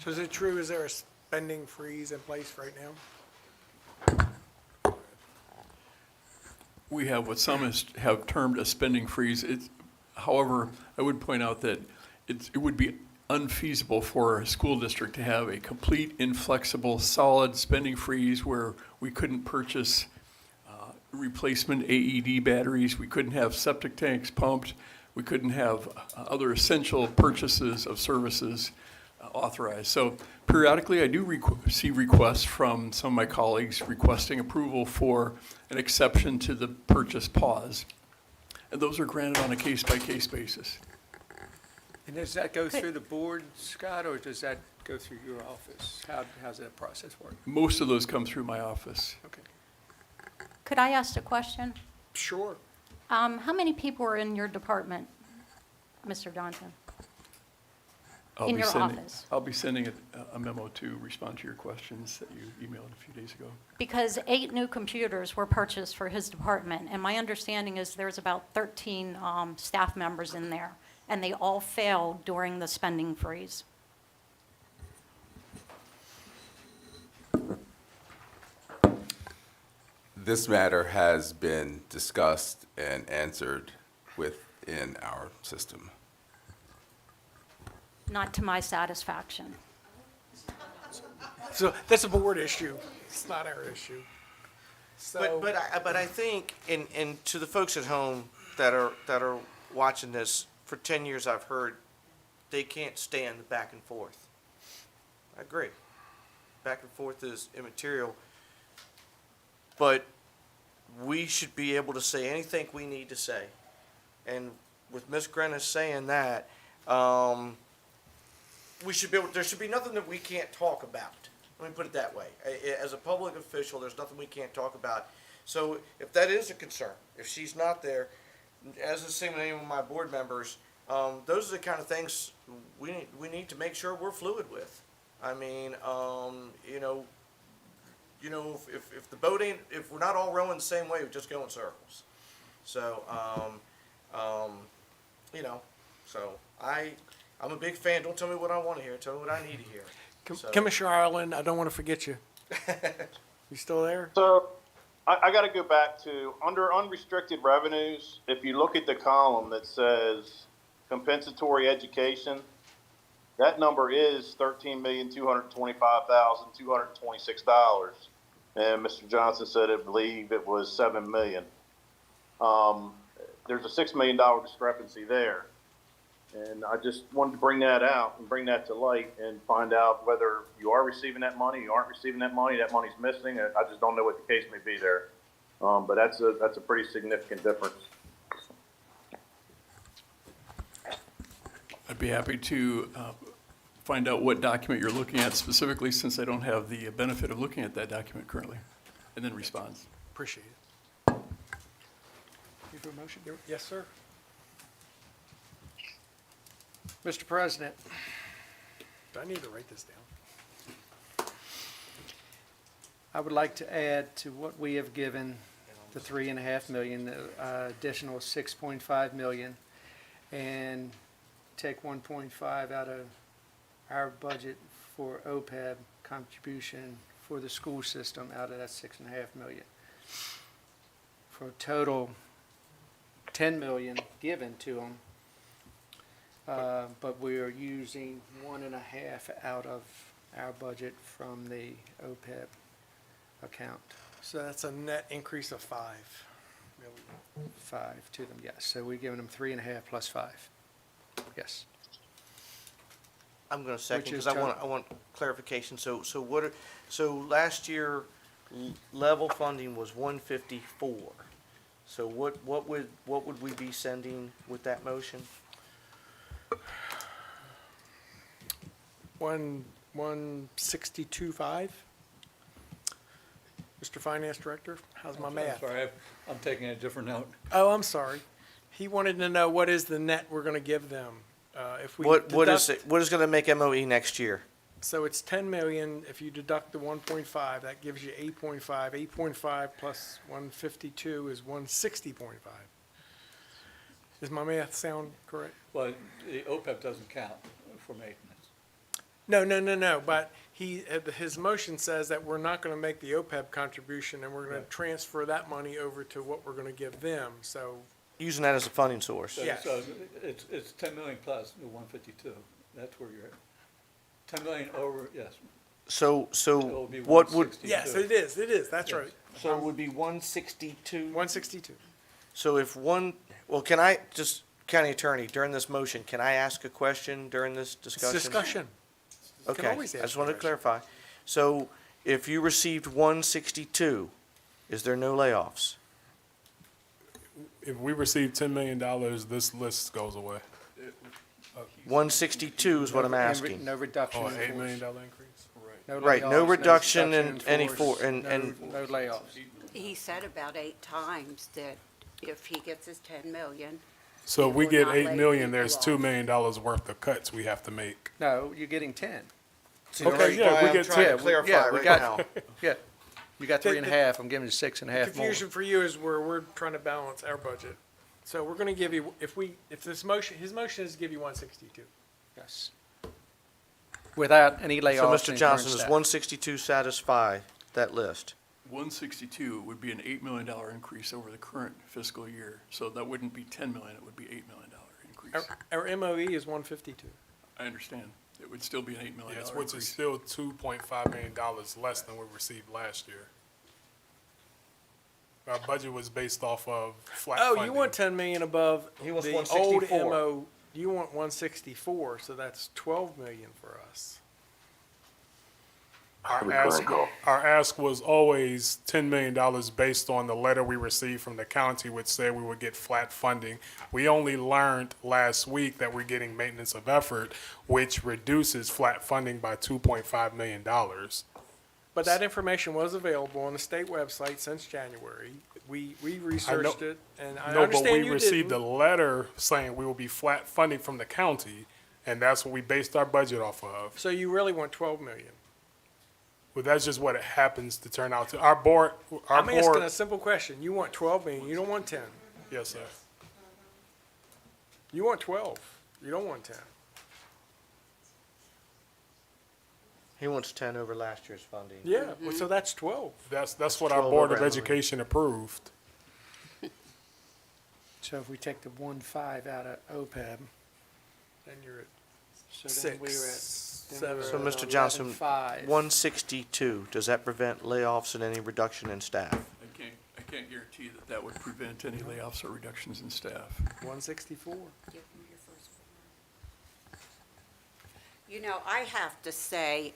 So is it true, is there a spending freeze in place right now? We have what some have termed a spending freeze. However, I would point out that it would be unfeasible for a school district to have a complete, inflexible, solid spending freeze where we couldn't purchase replacement AED batteries, we couldn't have septic tanks pumped, we couldn't have other essential purchases of services authorized. So periodically, I do see requests from some of my colleagues requesting approval for an exception to the purchase pause. And those are granted on a case-by-case basis. And does that go Could- through the board, Scott, or does that go through your office? How's that process work? Most of those come through my office. Okay. Could I ask a question? Sure. How many people are in your department, Mr. Johnson? I'll In be your sending- office. I'll be sending a memo to respond to your questions that you emailed a few days ago. Because 8 new computers were purchased for his department, and my understanding is there's about 13 staff members in there, and they all failed during the spending freeze. This matter has been discussed and answered within our system. Not to my satisfaction. So that's a board issue. It's not our issue. So, But I think, and to the folks at home that are watching this, for 10 years I've heard they can't stand the back and forth. I agree. Back and forth is immaterial. But we should be able to say anything we need to say. And with Ms. Grenna saying that, we should be able, there should be nothing that we can't talk about. Let me put it that way. As a public official, there's nothing we can't talk about. So if that is a concern, if she's not there, as is same with any of my board members, those are the kind of things we need to make sure we're fluid with. I mean, if the boat ain't, if we're not all rowing the same way, we just go in circles. So, so I'm a big fan. Don't tell me what I want to hear. Tell me what I need to hear. So- Commissioner Ireland, I don't want to forget you. You still there? So I got to go back to under unrestricted revenues. If you look at the column that says compensatory education, that number is $13,225,226. And Mr. Johnson said, I believe it was $7 million. There's a $6 million discrepancy there. And I just wanted to bring that out and bring that to light and find out whether you are receiving that money, you aren't receiving that money's missing. I just don't know what the case may be there. But that's a pretty significant difference. I'd be happy to find out what document you're looking at specifically, since I don't have the benefit of looking at that document currently, and then respond. Appreciate it. You do a motion? Yes, sir. Mr. President, Do I need to write this down? I would like to add to what we have given, the 3.5 million, the additional 6.5 million, and take 1.5 out of our budget for OPEB contribution for the school system out of that 6.5 million. For a total 10 million given to them. But we are using 1.5 out of our budget from the OPEB account, So that's a net increase of 5 million. 5 to them, yes. So we're giving them 3.5 plus 5, yes. I'm going to second Which is because I want clarification. So last year level funding was 154. So what would we be sending with that motion? 162.5. Mr. Finance Director, how's my math? Sorry, I'm taking a different note. Oh, I'm sorry. He wanted to know what is the net we're going to give them. If we What is deduct- it? What is going to make MOE next year? So it's 10 million. If you deduct the 1.5, that gives you 8.5. 8.5 plus 152 is 160.5. Does my math sound correct? Well, the OPEB doesn't count for maintenance. No. But his motion says that we're not going to make the OPEB contribution, and we're going to Right. transfer that money over to what we're going to give them. So Using that as a funding source. So, Yes. so it's 10 million plus the 152. That's where you're at. 10 million over, yes. So it'll be what would, 162. yes, it is. It is. That's Yes. right. so it would be 162? 162. So well, can I, just, County Attorney, during this motion, can I ask a question during this It's discussion? discussion. You can Okay, always I ask just wanted to a question. clarify. So if you received 162, is there no layoffs? If we receive $10 million, this list goes away. 162 is what I'm And asking. No reduction Oh, in $8 force. million increase? No Right, no layoffs, reduction in any force, and No layoffs. He said about 8 times that if he gets his 10 million, So It if we will get not 8 lay million, people there's off. $2 million worth of cuts we have to make. No, you're getting 10. Okay, yeah, we I'm get trying to 10. clarify Yeah, we right got- now. Yeah, you got 3.5, I'm giving you 6.5 more. Confusion for you is where we're trying to balance our budget. So we're gonna give you, if his motion is to give you 162. Yes. Without any layoffs. So, in Mr. current Johnson, does staff. 162 satisfy that list? 162 would be an $8 million increase over the current fiscal year. So that wouldn't be 10 million, it would be $8 million increase. Our MOE is 152. I understand. It would still be an $8 million Yes, which is increase. still $2.5 million less than we received last year. Our budget was based off of flat Oh, funding. you want 10 million above He wants the old 164. MO, you want 164, so that's 12 million for us. Our ask was always $10 million based on the letter we received from the county, which said we would get flat funding. We only learned last week that we're getting maintenance of effort, which reduces flat funding by $2.5 million. But that information was available on the state website since January. We researched it, and I No, but understand we you received a didn't. letter saying we will be flat funding from the county, and that's what we based our budget off of. So you really want 12 million? Well, that's just what it happens to turn out to. Our board, I'm asking a simple question. You want 12 million, you don't want 10. yes, sir. You want 12, you don't want 10. He wants 10 over last year's funding. Yeah, well, so that's 12. That's what our 12 Board over of MOE. Education approved. So if we take the 1.5 out of OPEB. Then you're at So then we were at. 6, then we were 7. So, at Mr. Johnson, 11.5. 162, does that prevent layoffs and any reduction in staff? I can't guarantee that that would prevent any layoffs or reductions in staff. 164. You know, I have to say,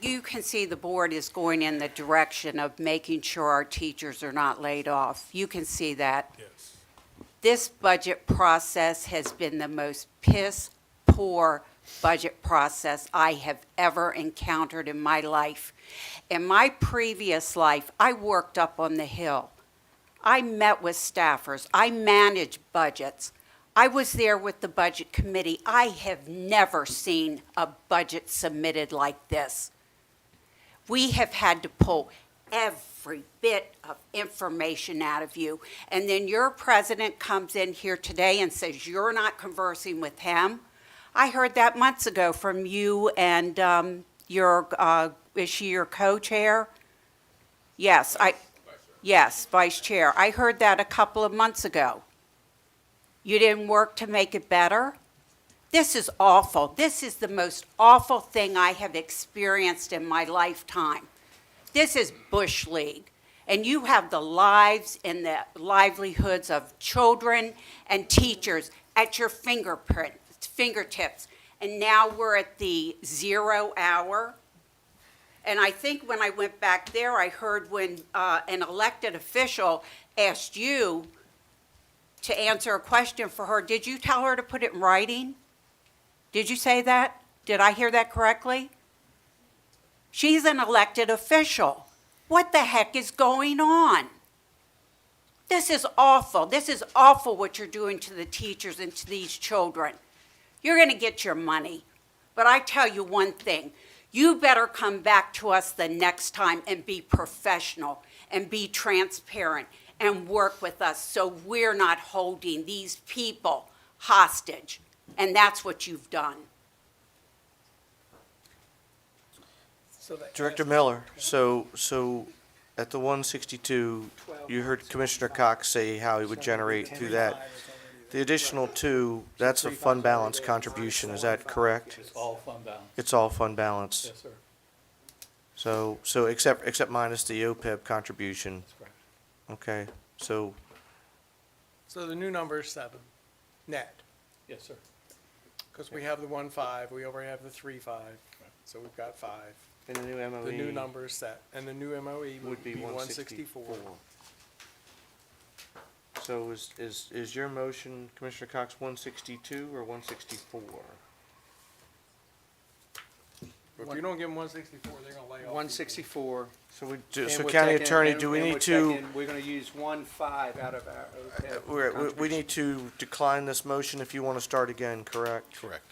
you can see the board is going in the direction of making sure our teachers are not laid off. You can see that. Yes. This budget process has been the most piss-poor budget process I have ever encountered in my life. In my previous life, I worked up on the Hill. I met with staffers. I managed budgets. I was there with the budget committee. I have never seen a budget submitted like this. We have had to pull every bit of information out of you. And then your president comes in here today and says you're not conversing with him. I heard that months ago from you and is she your co-chair? Yes, yes, vice chair. I heard that a couple of months ago. You didn't work to make it better? This is awful. This is the most awful thing I have experienced in my lifetime. This is Bush League. And you have the lives and the livelihoods of children and teachers at your fingertips. And now we're at the 0 hour. And I think when I went back there, I heard when an elected official asked you to answer a question for her, did you tell her to put it in writing? Did you say that? Did I hear that correctly? She's an elected official. What the heck is going on? This is awful. This is awful what you're doing to the teachers and to these children. You're going to get your money. But I tell you one thing, you better come back to us the next time and be professional and be transparent and work with us so we're not holding these people hostage. And that's what you've done. Director Miller, so at the 162, you heard Commissioner Cox say how he would generate through that. The additional 2, that's a fund balance contribution, is that correct? It's all fund balance. It's all fund balance. Yes, sir. So except minus the OPEB contribution. That's correct. Okay, so So the new number is 7, net. Yes, sir. Because we have the 1.5, we already have the 3.5, so we've got 5. and the new MOE The new number is set, and the new MOE would be 164. So is your motion, Commissioner Cox, 162 or 164? If you don't give them 164, they're gonna lay off. people. 164. So And so we're County taking- Attorney, and- do we and need we're to, taking- We're gonna use 1.5 out of our OPEB we contribution. need to decline this motion if you want to start again, correct? Correct.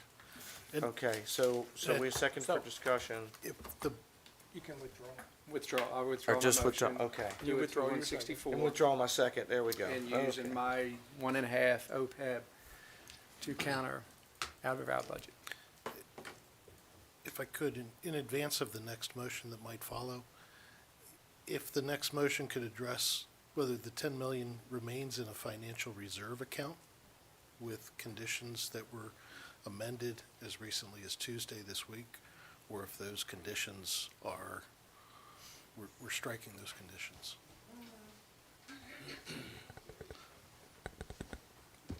And Okay, so we second for discussion. if the, You can withdraw. I'll withdraw Or my just withdraw, motion. okay. Do You it withdraw for your second. 164. And withdraw my second, there we go. And Okay. using my 1.5 OPEB to counter out of our budget. if I could, in advance of the next motion that might follow, if the next motion could address whether the 10 million remains in a financial reserve account with conditions that were amended as recently as Tuesday this week, or if those conditions are, we're striking those conditions.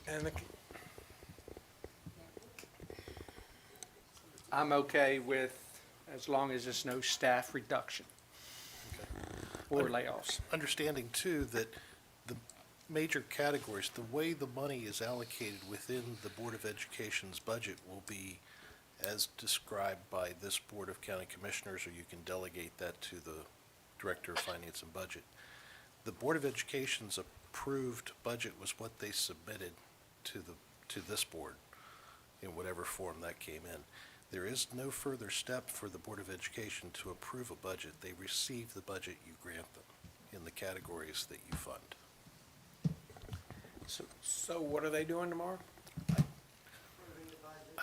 And the, I'm okay with, as long as there's no staff reduction or layoffs. Understanding too that the major categories, the way the money is allocated within the Board of Education's budget will be as described by this Board of County Commissioners, or you can delegate that to the Director of Finance and Budget. The Board of Education's approved budget was what they submitted to this board in whatever form that came in. There is no further step for the Board of Education to approve a budget. They receive the budget you grant them in the categories that you fund. so what are they doing tomorrow?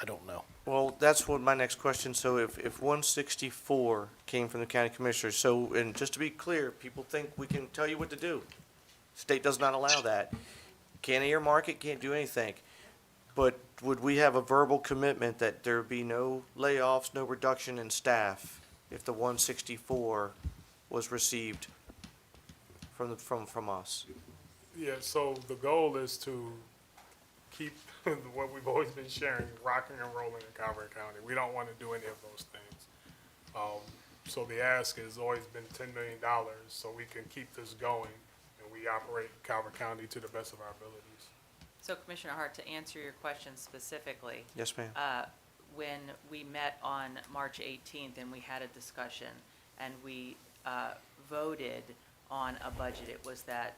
I don't know. Well, that's what my next question, so if 164 came from the county commissioners, so, and just to be clear, people think we can tell you what to do. State does not allow that. Can't earmark it, can't do anything. But would we have a verbal commitment that there be no layoffs, no reduction in staff if the 164 was received from us? Yeah, so the goal is to keep what we've always been sharing, rocking and rolling in Calvert County. We don't want to do any of those things. So the ask has always been $10 million so we can keep this going and we operate Calvert County to the best of our abilities. So Commissioner Hart, to answer your question specifically, Yes, ma'am. when we met on March 18th and we had a discussion and we voted on a budget, it was that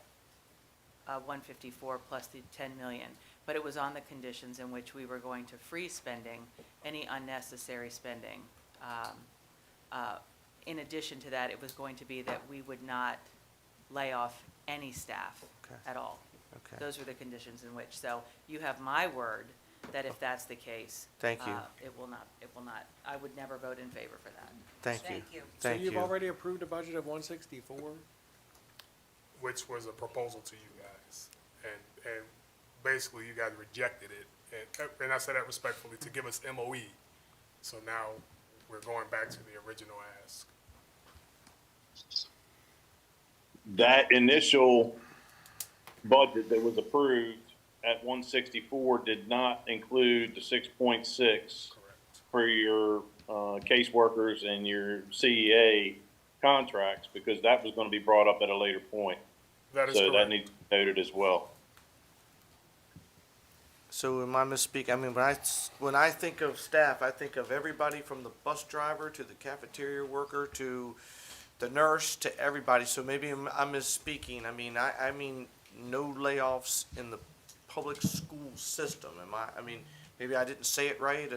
154 plus the 10 million. But it was on the conditions in which we were going to freeze spending, any unnecessary spending. In addition to that, it was going to be that we would not lay off any staff Okay. at all. Okay. Those were the conditions in which, so you have my word that if that's the case. Thank you. It will not, I would never vote in favor for that. Thank you. Thank you. So Thank you've you. already approved a budget of 164? Which was a proposal to you guys. And basically you guys rejected it. And I say that respectfully, to give us MOE. So now we're going back to the original ask. That initial budget that was approved at 164 did not include the 6.6 Correct. for your caseworkers and your CEA contracts, because that was going to be brought up at a later point. That is So that correct. needs to be noted as well. So am I misspeaking? I mean, when I think of staff, I think of everybody from the bus driver to the cafeteria worker to the nurse to everybody. So maybe I'm misspeaking. I mean no layoffs in the public school system. I mean, maybe I didn't say it right.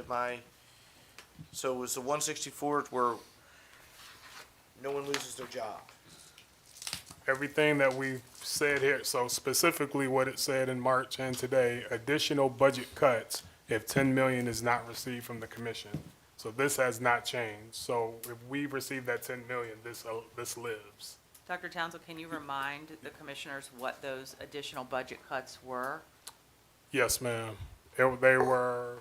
So was the 164 where no one loses their job? Everything that we said here, so specifically what it said in March and today, additional budget cuts if 10 million is not received from the commission. So this has not changed. So if we receive that 10 million, this lives. Dr. Townsend, can you remind the commissioners what those additional budget cuts were? Yes, ma'am. They were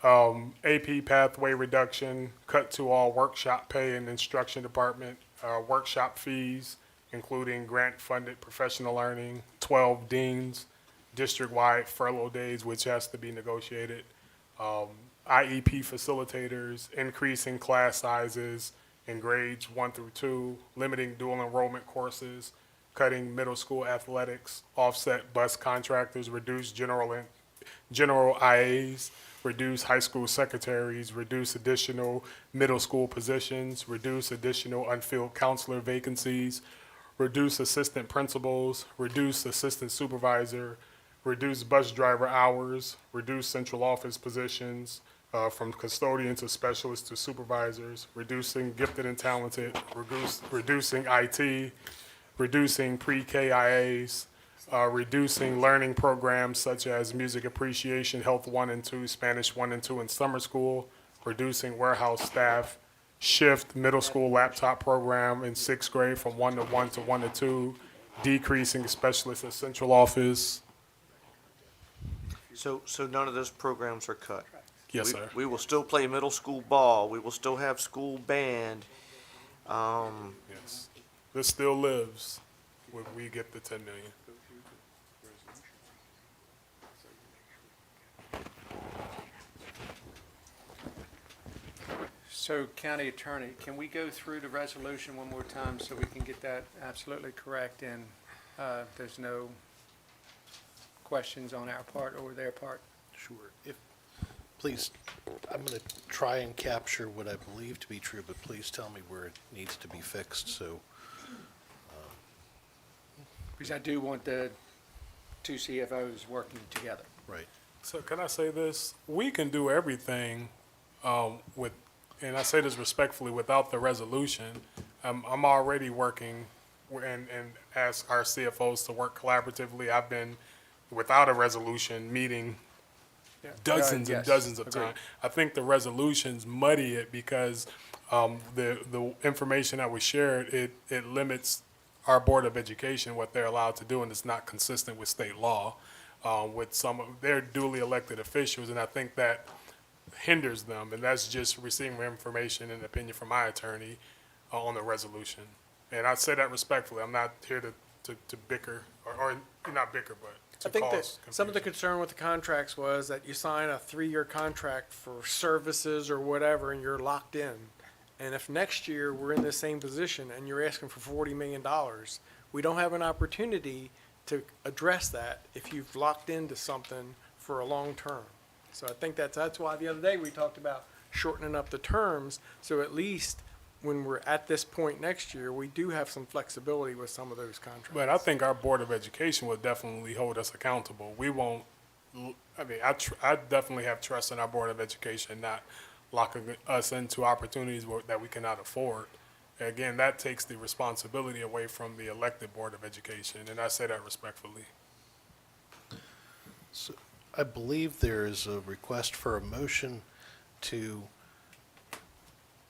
AP pathway reduction, cut to all workshop pay and instruction department, workshop fees, including grant-funded professional learning, 12 deans, district-wide furlough days, which has to be negotiated, IEP facilitators, increasing class sizes in grades 1 through 2, limiting dual enrollment courses, cutting middle school athletics, offset bus contractors, reduce general IAs, reduce high school secretaries, reduce additional middle school positions, reduce additional unfilled counselor vacancies, reduce assistant principals, reduce assistant supervisor, reduce bus driver hours, reduce central office positions, from custodian to specialist to supervisors, reducing gifted and talented, reducing IT, reducing pre-KIAs, reducing learning programs such as music appreciation, health 1 and 2, Spanish 1 and 2 in summer school, reducing warehouse staff, shift middle school laptop program in sixth grade from 1 to 1 to 1 to 2, decreasing specialists in central office. So none of those programs are cut? Yes, We- sir. We will still play middle school ball, we will still have school band. Yes. This still lives when we get the 10 million. So, County Attorney, can we go through the resolution one more time so we can get that absolutely correct and there's no questions on our part or their part? Sure. Please, I'm going to try and capture what I believe to be true, but please tell me where it needs to be fixed, so. Because I do want the two CFOs working together. Right. So can I say this? We can do everything with, and I say this respectfully, without the resolution. I'm already working and ask our CFOs to work collaboratively. I've been, without a resolution, meeting dozens and Yes, dozens of agreed. times. I think the resolutions muddy it because the information that was shared, it limits our Board of Education, what they're allowed to do, and it's not consistent with state law, with some of their duly elected officials, and I think that hinders them, and that's just receiving information and opinion from my attorney on the resolution. And I say that respectfully. I'm not here to bicker, or not bicker, but to I think that cause some of the confusion. concern with the contracts was that you sign a 3-year contract for services or whatever, and you're locked in. And if next year we're in the same position and you're asking for $40 million, we don't have an opportunity to address that if you've locked into something for a long term. So I think that's why the other day we talked about shortening up the terms, so at least when we're at this point next year, we do have some flexibility with some of those contracts. But I think our Board of Education will definitely hold us accountable. We won't, I mean, I definitely have trust in our Board of Education, not locking us into opportunities that we cannot afford. Again, that takes the responsibility away from the elected Board of Education, and I say that respectfully. So I believe there is a request for a motion to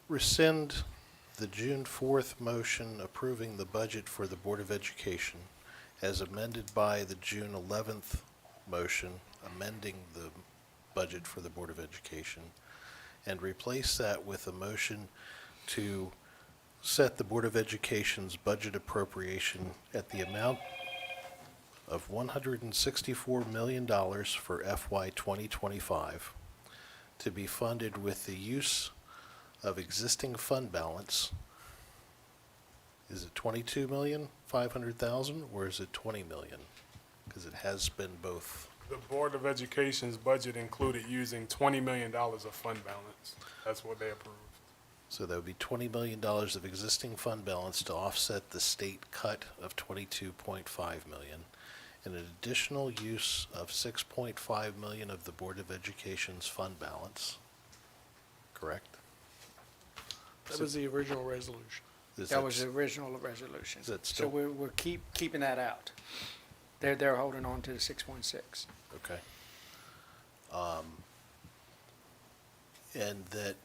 rescind the June 4th motion approving the budget for the Board of Education as amended by the June 11th motion amending the budget for the Board of Education, and replace that with a motion to set the Board of Education's budget appropriation at the amount of $164 million for FY 2025 to be funded with the use of existing fund balance. Is it 22,500,000 or is it 20 million? Because it has been both. The Board of Education's budget included using $20 million of fund balance. That's what they approved. So that would be $20 million of existing fund balance to offset the state cut of 22.5 million, and an additional use of 6.5 million of the Board of Education's fund balance. Correct? That was the original resolution. Is That was the original resolution. Is that So still- we're keeping that out. They're holding on to the 6.6. Okay. And that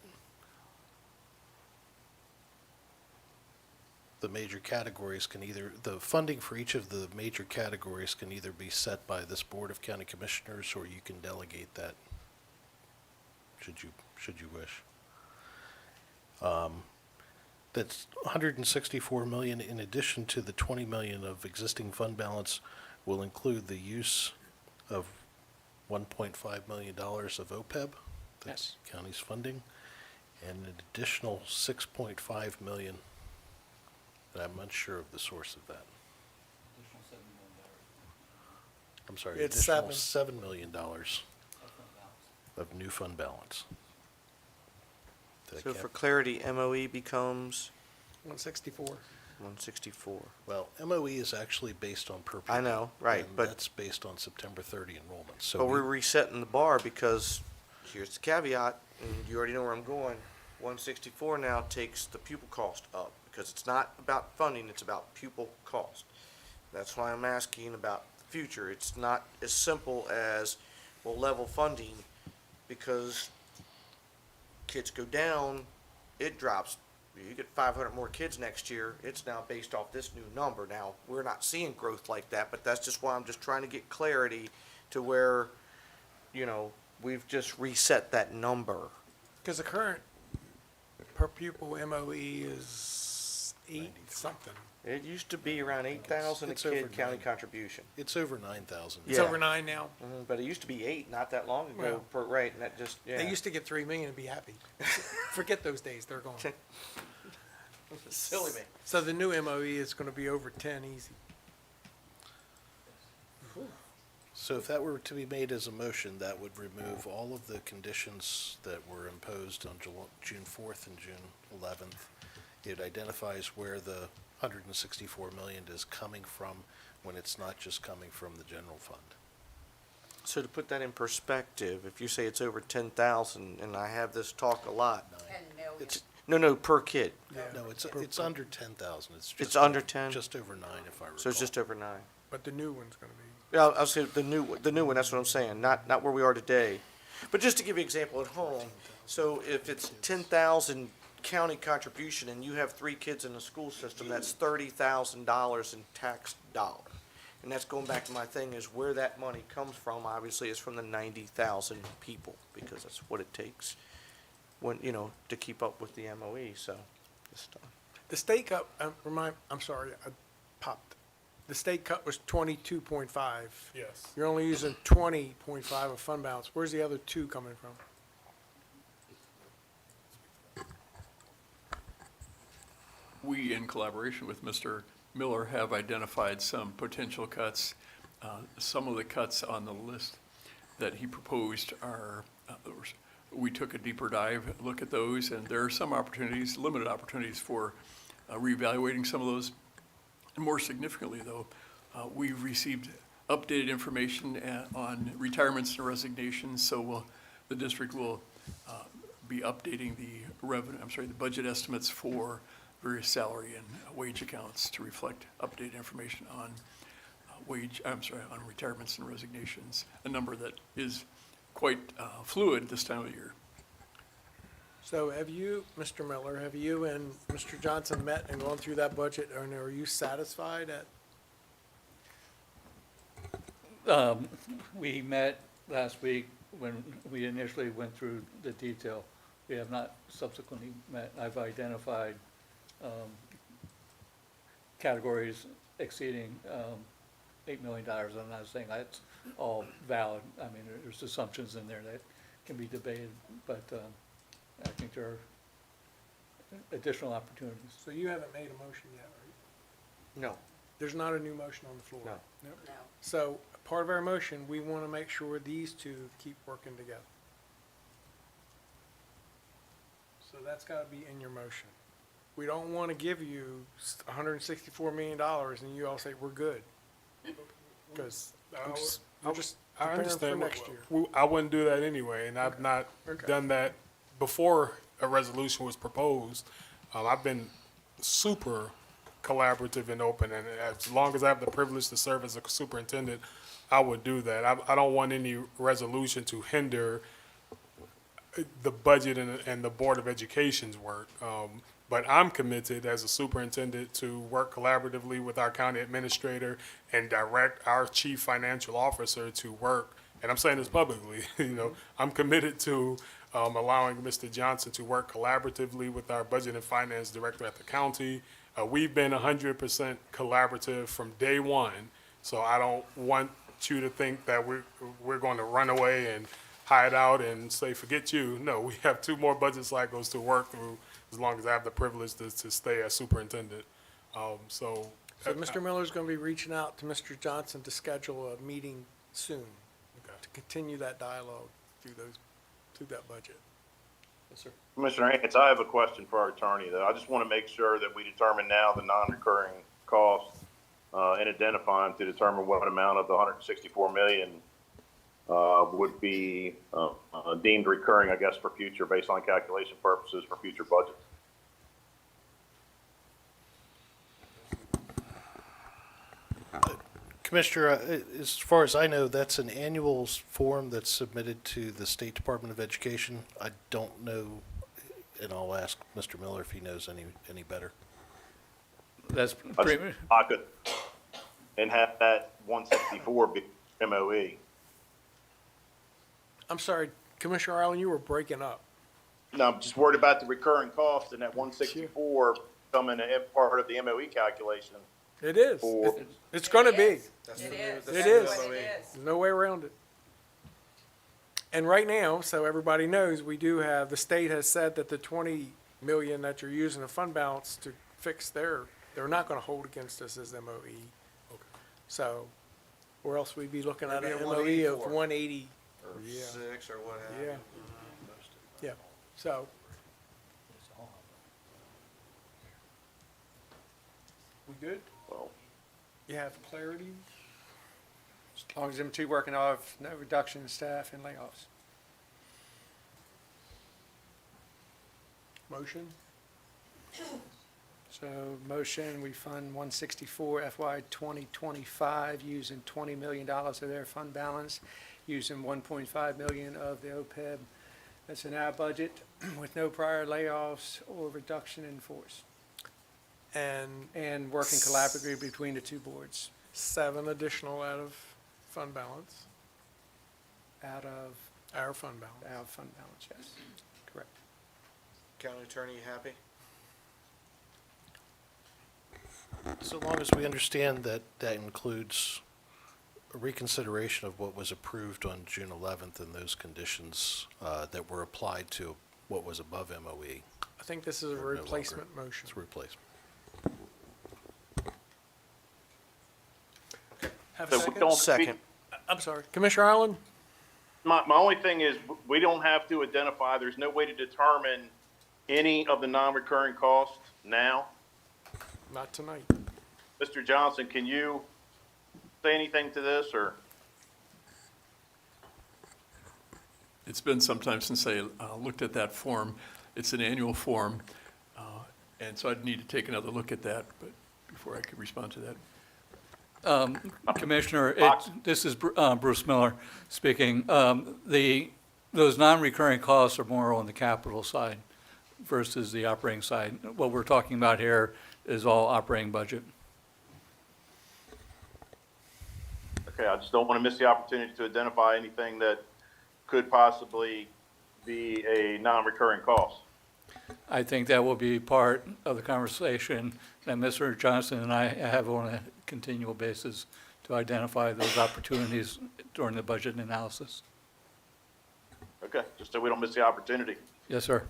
the major categories can either, the funding for each of the major categories can either be set by this Board of County Commissioners, or you can delegate that, should you wish. That's 164 million in addition to the 20 million of existing fund balance will include the use of $1.5 million of OPEB. That's county's funding, and an additional 6.5 million, and I'm unsure of the source of that. I'm sorry, It's additional seven. $7 million of new fund balance. Did I So cap- for clarity, MOE becomes 164. 164. Well, MOE is actually based on per pupil. I know, right, and but- that's based on September 30 enrollment, so But we- we're resetting the bar because, here's the caveat, and you already know where I'm going. 164 now takes the pupil cost up, because it's not about funding, it's about pupil cost. That's why I'm asking about the future. It's not as simple as, well, level funding, because kids go down, it drops. You get 500 more kids next year, it's now based off this new number. Now, we're not seeing growth like that, but that's just why I'm just trying to get clarity to where, you know, we've just reset that number. Because the current per pupil MOE is 8 something. It used to be around 8,000 a It's over kid county 9. contribution. it's over 9,000. It's Yeah. over 9 now. But it used to be 8 not that long ago, Well, per rate, and that just, yeah. They used to get 3 million and be happy. Forget those days, they're gone. Silly me. So the new MOE is going to be over 10 easy. So if that were to be made as a motion, that would remove all of the conditions that were imposed on June 4th and June 11th. It identifies where the 164 million is coming from when it's not just coming from the general fund. So to put that in perspective, if you say it's over 10,000, and I have this talk a lot, 10 million. It's, no, per kid. no, it's under 10,000. It's It's just under over- 10? Just over 9, if I recall. So it's just over 9. But the new one's going to be. Yeah, I'll say the new one, that's what I'm saying, not where we are today. But just to give you an example at home, so if it's 10,000 county contribution and you have 3 kids in the school system, that's $30,000 in tax dollar. And that's going back to my thing, is where that money comes from, obviously, is from the 90,000 people, because that's what it takes when, you know, to keep up with the MOE, so. just, The state cut, I'm sorry, I popped. The state cut was 22.5. Yes. You're only using 20.5 of fund balance. Where's the other 2 coming from? We, in collaboration with Mr. Miller, have identified some potential cuts. Some of the cuts on the list that he proposed are, we took a deeper dive look at those, and there are some opportunities, limited opportunities for reevaluating some of those. More significantly, though, we've received updated information on retirements and resignations, so the district will be updating the budget estimates for various salary and wage accounts to reflect updated information on on retirements and resignations, a number that is quite fluid this time of year. So have you, Mr. Miller, have you and Mr. Johnson met and gone through that budget, and are you satisfied at? We met last week when we initially went through the detail. We have not subsequently met. I've identified categories exceeding $8 million. I'm not saying that's all valid. I mean, there's assumptions in there that can be debated, but I think there are additional opportunities. So you haven't made a motion yet, right? No, There's not a new motion on the floor? No. Nope. No. So part of our motion, we want to make sure these 2 keep working together. So that's got to be in your motion. We don't want to give you $164 million and you all say, we're good. Because I'm just I preparing for understand. next year. I wouldn't do that anyway, and I've not Okay. done that before a resolution was proposed. I've been super collaborative and open, and as long as I have the privilege to serve as a superintendent, I would do that. I don't want any resolution to hinder the budget and the Board of Education's work. But I'm committed as a superintendent to work collaboratively with our county administrator and direct our chief financial officer to work, and I'm saying this publicly, I'm committed to allowing Mr. Johnson to work collaboratively with our budget and finance director at the county. We've been 100% collaborative from day one, so I don't want you to think that we're going to run away and hide out and say, forget you. No, we have 2 more budget cycles to work through as long as I have the privilege to stay as superintendent. So Mr. Miller's going to be reaching out to Mr. Johnson to schedule a meeting soon to continue that dialogue through that budget. Yes, sir. Commissioner Haynes, I have a question for our attorney, though. I just want to make sure that we determine now the non-recurring costs and identify them to determine what amount of the 164 million would be deemed recurring, I guess, for future, based on calculation purposes for future budgets. Commissioner, as far as I know, that's an annual form that's submitted to the State Department of Education. I don't know, and I'll ask Mr. Miller if he knows any better. That's I pretty, just- I could, and have that 164 be MOE. I'm sorry, Commissioner Allen, you were breaking up. No, I'm just worried about the recurring cost and that 164 becoming a part of the MOE calculation. It is. For- It's gonna be. It is. It That's is. what it is. There's no way around it. And right now, so everybody knows, we do have, the state has said that the 20 million that you're using the fund balance to fix they're not gonna hold against us as MOE. So, or else we'd be looking at an MOE of 180. Yeah. 6 or what have Yeah. Yeah, so. We good? Well, You have clarity? As long as them two working off, no reduction in staff and layoffs. Motion? So motion, we fund 164 FY 2025 using $20 million of their fund balance, using 1.5 million of the OPEB that's in our budget with no prior layoffs or reduction in force, And working collaboratively between the two boards 7 additional out of fund balance, out of our fund balance. our fund balance, yes, correct. County attorney, you happy? So long as we understand that that includes a reconsideration of what was approved on June 11th and those conditions that were applied to what was above MOE. I think this is a Or no longer. replacement motion. It's a replacement. Have a So we second? don't Second. I'm sorry. Commissioner Allen? my only thing is, we don't have to identify, there's no way to determine any of the non-recurring costs now. Not tonight. Mr. Johnson, can you say anything to this, or? It's been some time since I looked at that form. It's an annual form, and so I'd need to take another look at that, but before I could respond to that. Commissioner, Fox. this is Bruce Miller speaking. Those non-recurring costs are more on the capital side versus the operating side. What we're talking about here is all operating budget. Okay, I just don't want to miss the opportunity to identify anything that could possibly be a non-recurring cost. I think that will be part of the conversation that Mr. Johnson and I have on a continual basis to identify those opportunities during the budget analysis. Okay, just so we don't miss the opportunity. Yes, sir.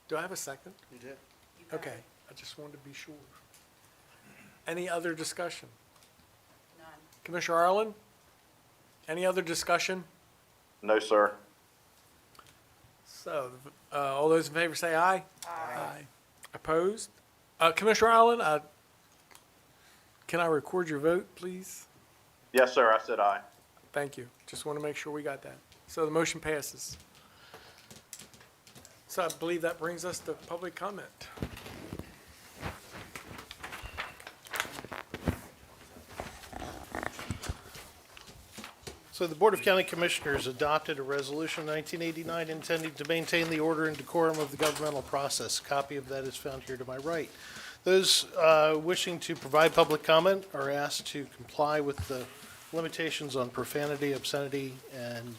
Do I have a second? You did. Okay, I just wanted to be sure. Any other discussion? None. Commissioner Arlen? Any other discussion? No, sir. So, all those in favor say aye. Aye. Opposed? Commissioner Allen, can I record your vote, please? Yes, sir, I said aye. Thank you. Just want to make sure we got that. So the motion passes. So I believe that brings us to public comment. So the Board of County Commissioners adopted a resolution in 1989 intending to maintain the order and decorum of the governmental process. A copy of that is found here to my right. Those wishing to provide public comment are asked to comply with the limitations on profanity, obscenity, and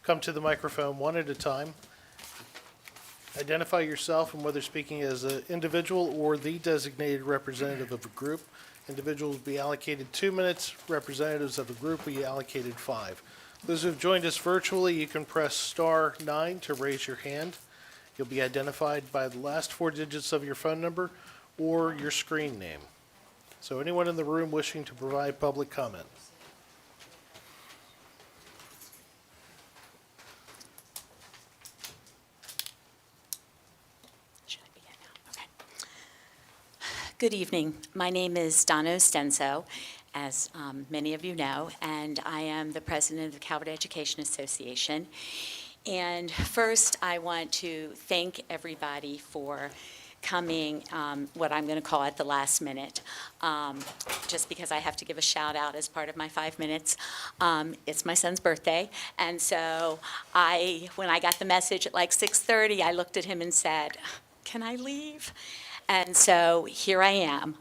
come to the microphone one at a time. Identify yourself and whether speaking as an individual or the designated representative of a group. Individuals will be allocated 2 minutes. Representatives of a group will be allocated 5. Those who have joined us virtually, you can press *9 to raise your hand. You'll be identified by the last 4 digits of your phone number or your screen name. So anyone in the room wishing to provide public comment? Should I begin now? Okay. Good evening. My name is Donna Ostenso, as many of you know, and I am the president of the Calvert Education Association. And first, I want to thank everybody for coming, what I'm going to call at the last minute, just because I have to give a shout out as part of my 5 minutes. It's my son's birthday, and so when I got the message at like 6:30, I looked at him and said, "Can I leave?" And so here I am.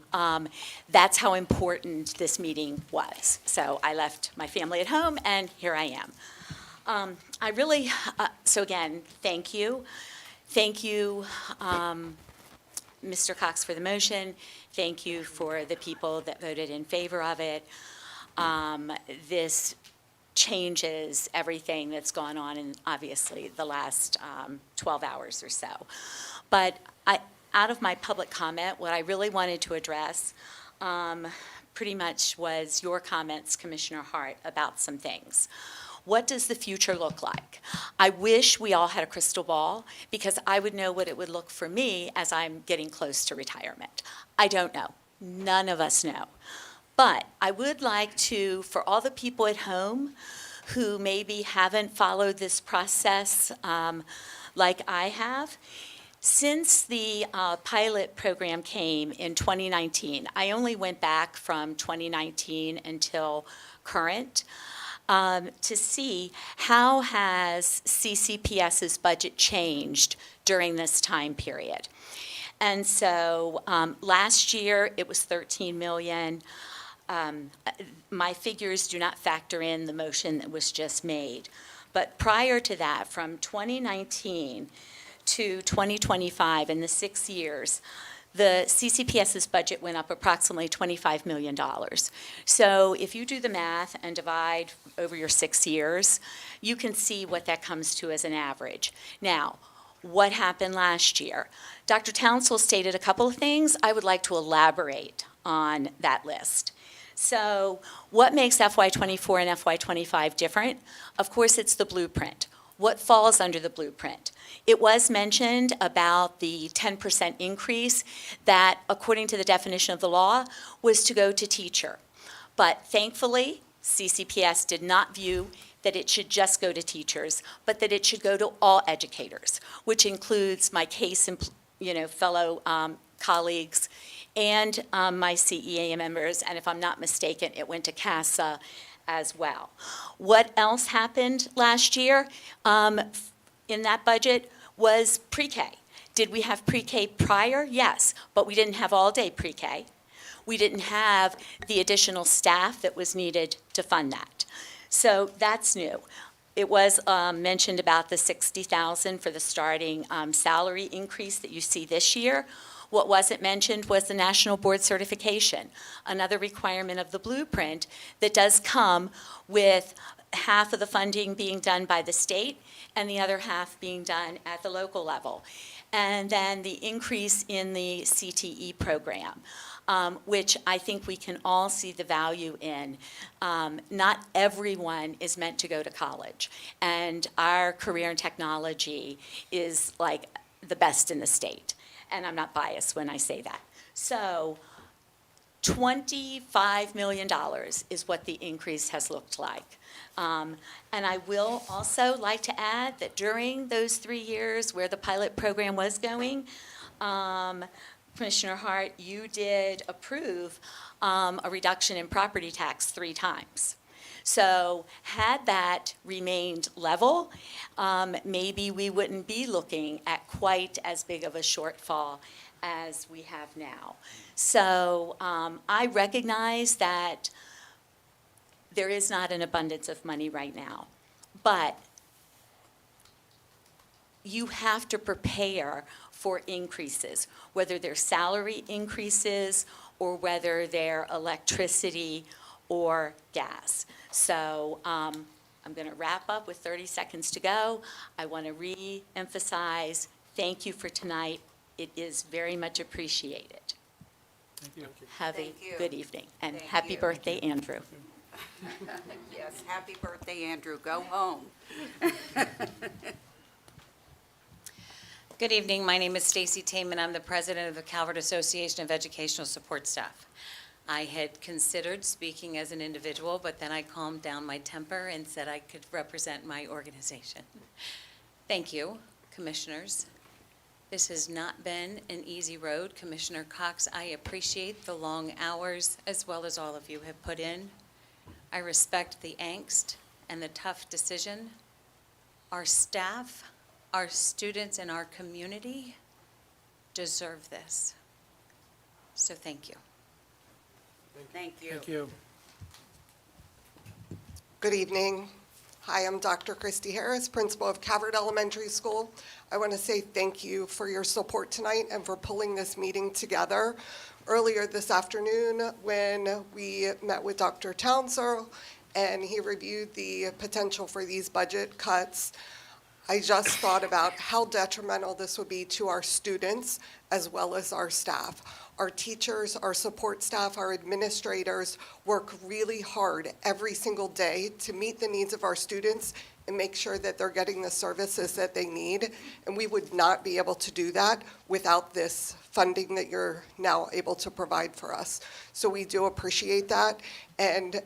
That's how important this meeting was. So I left my family at home, and here I am. So again, thank you. Thank you, Mr. Cox, for the motion. Thank you for the people that voted in favor of it. This changes everything that's gone on in, obviously, the last 12 hours or so. But out of my public comment, what I really wanted to address pretty much was your comments, Commissioner Hart, about some things. What does the future look like? I wish we all had a crystal ball, because I would know what it would look for me as I'm getting close to retirement. I don't know. None of us know. But I would like to, for all the people at home who maybe haven't followed this process like I have, since the pilot program came in 2019, I only went back from 2019 until current, to see how has CCPS's budget changed during this time period. And so last year, it was 13 million. My figures do not factor in the motion that was just made. But prior to that, from 2019 to 2025, in the 6 years, the CCPS's budget went up approximately $25 million. So if you do the math and divide over your 6 years, you can see what that comes to as an average. Now, what happened last year? Dr. Townsell stated a couple of things. I would like to elaborate on that list. So what makes FY24 and FY25 different? Of course, it's the blueprint. What falls under the blueprint? It was mentioned about the 10% increase that, according to the definition of the law, was to go to teacher. But thankfully, CCPS did not view that it should just go to teachers, but that it should go to all educators, which includes my case, fellow colleagues and my CEA members, and if I'm not mistaken, it went to CASA as well. What else happened last year in that budget was pre-K. Did we have pre-K prior? Yes, but we didn't have all-day pre-K. We didn't have the additional staff that was needed to fund that. So that's new. It was mentioned about the $60,000 for the starting salary increase that you see this year. What wasn't mentioned was the National Board Certification, another requirement of the blueprint that does come with half of the funding being done by the state and the other half being done at the local level. And then the increase in the CTE program, which I think we can all see the value in. Not everyone is meant to go to college, and our career in technology is like the best in the state. And I'm not biased when I say that. So $25 million is what the increase has looked like. And I will also like to add that during those 3 years where the pilot program was going, Commissioner Hart, you did approve a reduction in property tax 3 times. So had that remained level, maybe we wouldn't be looking at quite as big of a shortfall as we have now. So I recognize that there is not an abundance of money right now, but you have to prepare for increases, whether they're salary increases or whether they're electricity or gas. So I'm going to wrap up with 30 seconds to go. I want to re-emphasize, thank you for tonight. It is very much appreciated. Have a Thank you. good evening, and Thank happy you. birthday, Andrew. Yes, happy birthday, Andrew. Go home. Good evening. My name is Stacy Taman. I'm the president of the Calvert Association of Educational Support Staff. I had considered speaking as an individual, but then I calmed down my temper and said I could represent my organization. Thank you, commissioners. This has not been an easy road. Commissioner Cox, I appreciate the long hours as well as all of you have put in. I respect the angst and the tough decision. Our staff, our students, and our community deserve this. So thank you. Thank you. Thank you. Good evening. Hi, I'm Dr. Christy Harris, principal of Calvert Elementary School. I want to say thank you for your support tonight and for pulling this meeting together. Earlier this afternoon, when we met with Dr. Townsell and he reviewed the potential for these budget cuts, I just thought about how detrimental this would be to our students as well as our staff. Our teachers, our support staff, our administrators work really hard every single day to meet the needs of our students and make sure that they're getting the services that they need. And we would not be able to do that without this funding that you're now able to provide for us. So we do appreciate that. And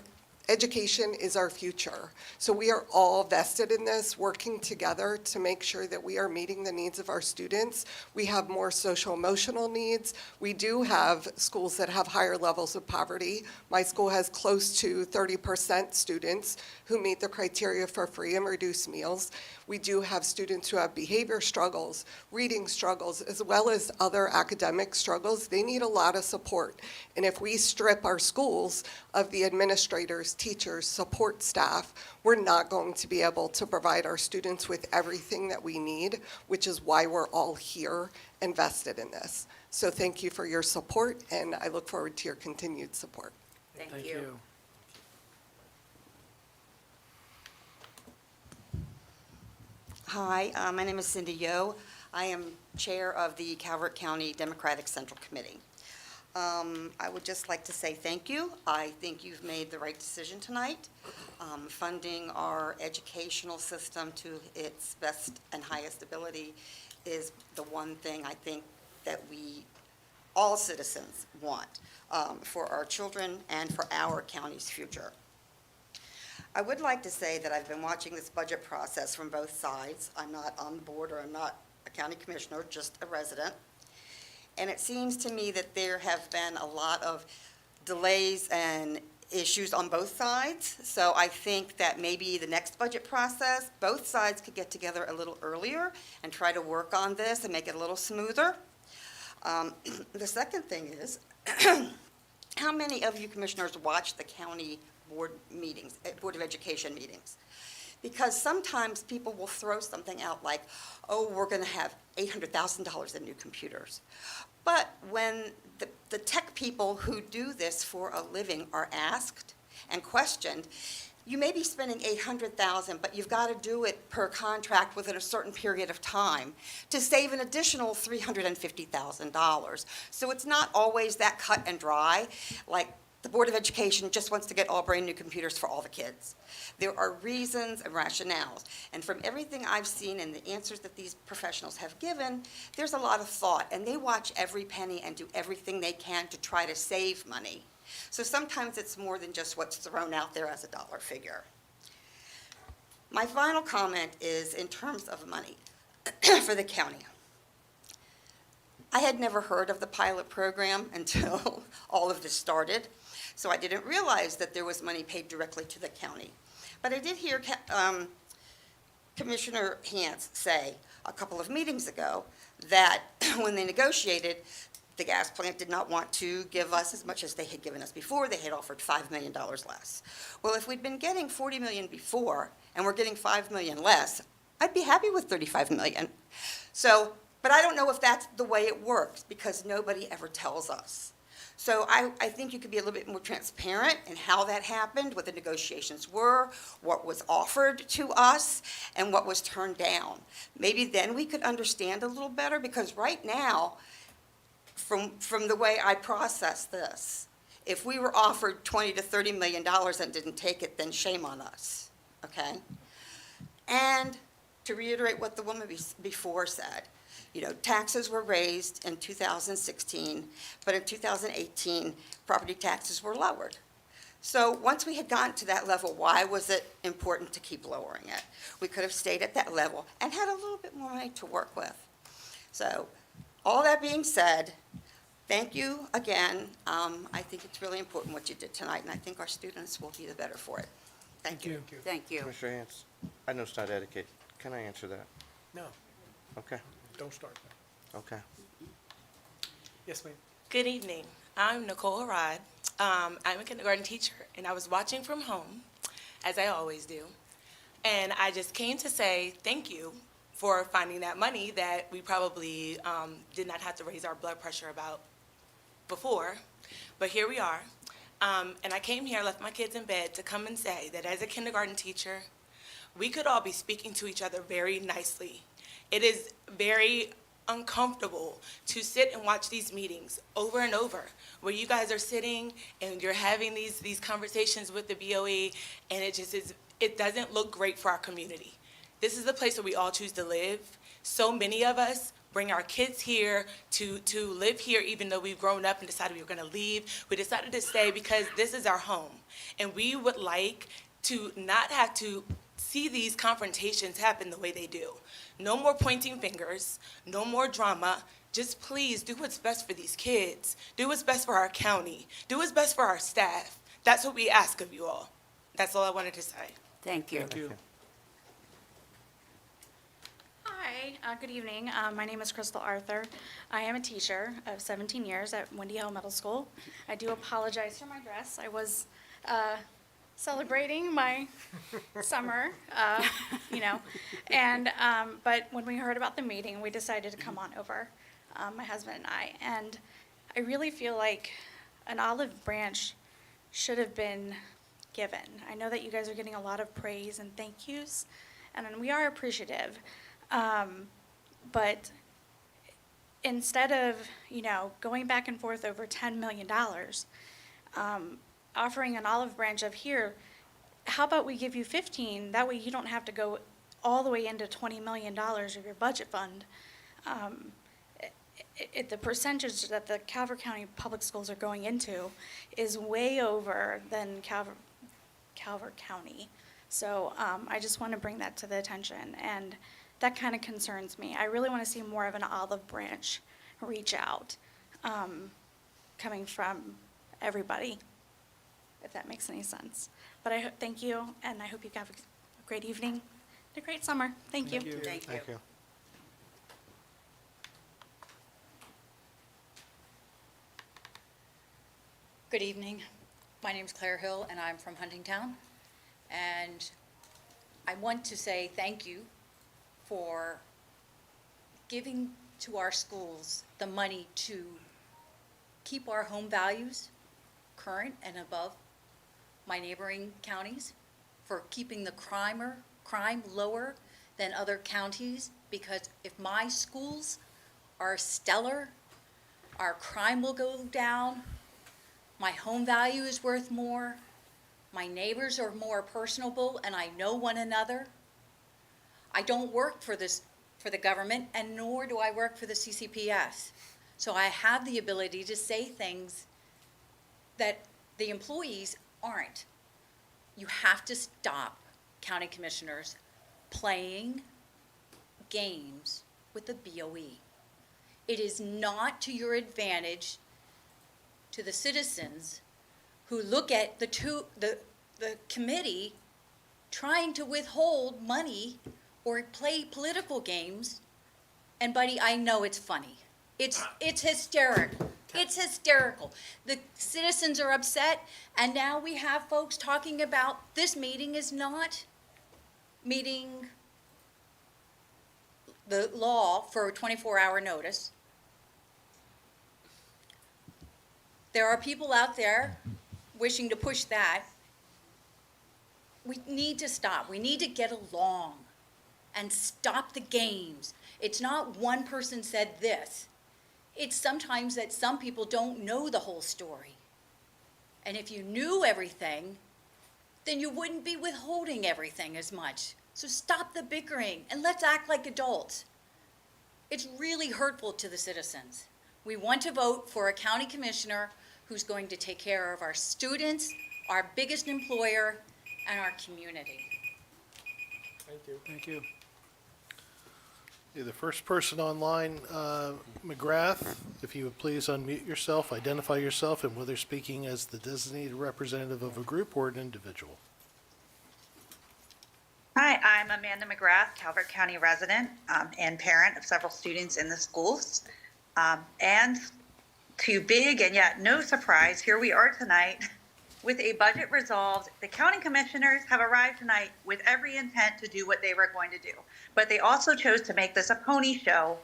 education is our future. So we are all vested in this, working together to make sure that we are meeting the needs of our students. We have more social emotional needs. We do have schools that have higher levels of poverty. My school has close to 30% students who meet the criteria for free and reduced meals. We do have students who have behavior struggles, reading struggles, as well as other academic struggles. They need a lot of support. And if we strip our schools of the administrators, teachers, support staff, we're not going to be able to provide our students with everything that we need, which is why we're all here invested in this. So thank you for your support, and I look forward to your continued support. Thank you. Hi, my name is Cindy Yo. I am Chair of the Calvert County Democratic Central Committee. I would just like to say thank you. I think you've made the right decision tonight. Funding our educational system to its best and highest ability is the one thing I think that we, all citizens, want for our children and for our county's future. I would like to say that I've been watching this budget process from both sides. I'm not on the board, or I'm not a county commissioner, just a resident. And it seems to me that there have been a lot of delays and issues on both sides. So I think that maybe the next budget process, both sides could get together a little earlier and try to work on this and make it a little smoother. The second thing is, how many of you commissioners watch the county board meetings, Board of Education meetings? Because sometimes people will throw something out like, oh, we're going to have $800,000 in new computers. But when the tech people who do this for a living are asked and questioned, you may be spending $800,000, but you've got to do it per contract within a certain period of time to save an additional $350,000. So it's not always that cut and dry, like the Board of Education just wants to get all brand new computers for all the kids. There are reasons and rationales. And from everything I've seen and the answers that these professionals have given, there's a lot of thought. And they watch every penny and do everything they can to try to save money. So sometimes it's more than just what's thrown out there as a dollar figure. My final comment is in terms of money for the county. I had never heard of the pilot program until all of this started. So I didn't realize that there was money paid directly to the county. But I did hear Commissioner Hance say a couple of meetings ago that when they negotiated, the gas plant did not want to give us as much as they had given us before. They had offered $5 million less. Well, if we'd been getting $40 million before and we're getting $5 million less, I'd be happy with $35 million. So, but I don't know if that's the way it works because nobody ever tells us. So I think you could be a little bit more transparent in how that happened, what the negotiations were, what was offered to us, and what was turned down. Maybe then we could understand a little better, because right now, from the way I process this, if we were offered $20 to $30 million and didn't take it, then shame on us, okay? And to reiterate what the woman before said, you know, taxes were raised in 2016, but in 2018, property taxes were lowered. So once we had gotten to that level, why was it important to keep lowering it? We could have stayed at that level and had a little bit more money to work with. So all that being said, thank you again. I think it's really important what you did tonight, and I think our students will be the better for it. Thank you. Thank you. Commissioner Hans, I know it's not etiquette. Can I answer that? No, Okay, don't start that. okay. Yes, ma'am. Good evening. I'm Nicole Harad. I'm a kindergarten teacher, and I was watching from home, as I always do. And I just came to say thank you for finding that money that we probably did not have to raise our blood pressure about before. But here we are. And I came here, left my kids in bed to come and say that as a kindergarten teacher, we could all be speaking to each other very nicely. It is very uncomfortable to sit and watch these meetings over and over, where you guys are sitting and you're having these conversations with the BOE, and it doesn't look great for our community. This is the place where we all choose to live. So many of us bring our kids here to live here, even though we've grown up and decided we were going to leave. We decided to stay because this is our home, and we would like to not have to see these confrontations happen the way they do. No more pointing fingers, no more drama. Just please do what's best for these kids. Do what's best for our county. Do what's best for our staff. That's what we ask of you all. That's all I wanted to say. Thank you. Thank you. Hi, good evening. My name is Crystal Arthur. I am a teacher of 17 years at Windy Hill Middle School. I do apologize for my dress. I was celebrating my summer, but when we heard about the meeting, we decided to come on over, my husband and I. And I really feel like an olive branch should have been given. I know that you guys are getting a lot of praise and thank yous, and we are appreciative. But instead of, going back and forth over $10 million, offering an olive branch of here, how about we give you 15? That way you don't have to go all the way into $20 million of your budget fund. The percentage that the Calvert County Public Schools are going into is way over than Calvert County. So I just want to bring that to the attention, and that kind of concerns me. I really want to see more of an olive branch reach out, coming from everybody, if that makes any sense. But thank you, and I hope you have a great evening and a great summer. Thank you. Thank you. Good evening. My name is Claire Hill, and I'm from Huntingtown. And I want to say thank you for giving to our schools the money to keep our home values current and above my neighboring counties, for keeping the crime lower than other counties, because if my schools are stellar, our crime will go down, my home value is worth more, my neighbors are more personable, and I know one another. I don't work for the government, and nor do I work for the CCPS. So I have the ability to say things that the employees aren't. You have to stop, county commissioners, playing games with the BOE. It is not to your advantage to the citizens who look at the committee trying to withhold money or play political games. And buddy, I know it's funny. It's hysterical. It's hysterical. The citizens are upset, and now we have folks talking about this meeting is not meeting the law for a 24-hour notice. There are people out there wishing to push that. We need to stop. We need to get along and stop the games. It's not one person said this. It's sometimes that some people don't know the whole story. And if you knew everything, then you wouldn't be withholding everything as much. So stop the bickering and let's act like adults. It's really hurtful to the citizens. We want to vote for a county commissioner who's going to take care of our students, our biggest employer, and our community. Thank you. Thank you. Okay, the first person online, McGrath, if you would please unmute yourself, identify yourself, and whether speaking as the designated representative of a group or an individual. Hi, I'm Amanda McGrath, Calvert County resident and parent of several students in the schools. And to big and yet no surprise, here we are tonight with a budget resolved. The county commissioners have arrived tonight with every intent to do what they were going to do. But they also chose to make this a pony show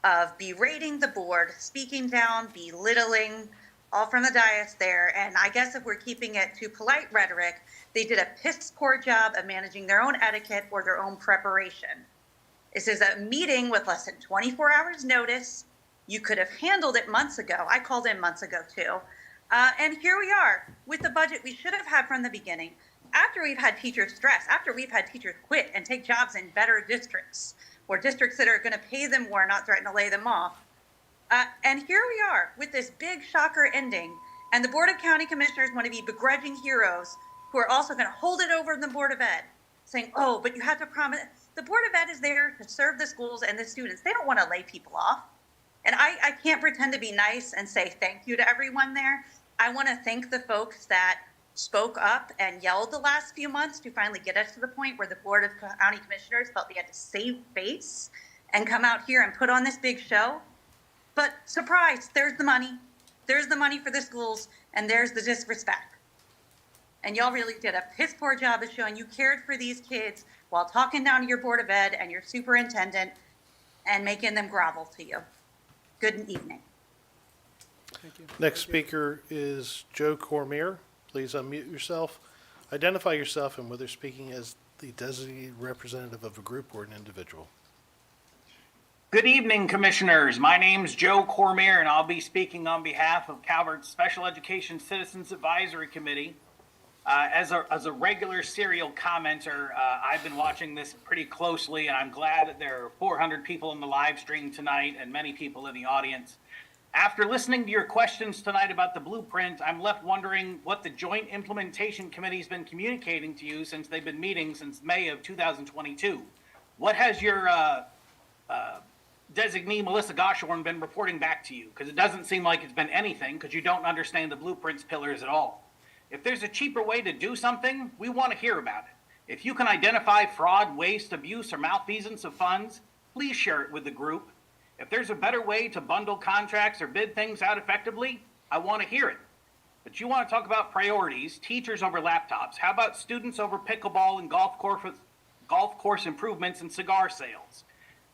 of berating the board, speaking down, belittling, all from the dais there. And I guess if we're keeping it to polite rhetoric, they did a piss poor job of managing their own etiquette or their own preparation. This is a meeting with less than 24 hours notice. You could have handled it months ago. I called in months ago too. And here we are with the budget we should have had from the beginning. After we've had teachers stress, after we've had teachers quit and take jobs in better districts, or districts that are going to pay them more, not threaten to lay them off. And here we are with this big shocker ending. And the Board of County Commissioners want to be begrudging heroes who are also going to hold it over the Board of Ed, saying, oh, but you have to promise. The Board of Ed is there to serve the schools and the students. They don't want to lay people off. And I can't pretend to be nice and say thank you to everyone there. I want to thank the folks that spoke up and yelled the last few months to finally get us to the point where the Board of County Commissioners felt they had to save face and come out here and put on this big show. But surprise, there's the money. There's the money for the schools, and there's the disrespect. And y'all really did a piss poor job of showing you cared for these kids while talking down to your Board of Ed and your superintendent and making them grovel to you. Good evening. Thank you. Next speaker is Joe Cormier. Please unmute yourself, identify yourself, and whether speaking as the designated representative of a group or an individual. Good evening, Commissioners. My name's Joe Cormier, and I'll be speaking on behalf of Calvert's Special Education Citizens Advisory Committee. As a regular serial commenter, I've been watching this pretty closely, and I'm glad that there are 400 people in the live stream tonight and many people in the audience. After listening to your questions tonight about the blueprint, I'm left wondering what the Joint Implementation Committee has been communicating to you since they've been meeting since May of 2022. What has your designee Melissa Goshorn been reporting back to you? Because it doesn't seem like it's been anything, because you don't understand the blueprint's pillars at all. If there's a cheaper way to do something, we want to hear about it. If you can identify fraud, waste, abuse, or malfeasance of funds, please share it with the group. If there's a better way to bundle contracts or bid things out effectively, I want to hear it. But you want to talk about priorities, teachers over laptops. How about students over pickleball and golf course improvements and cigar sales?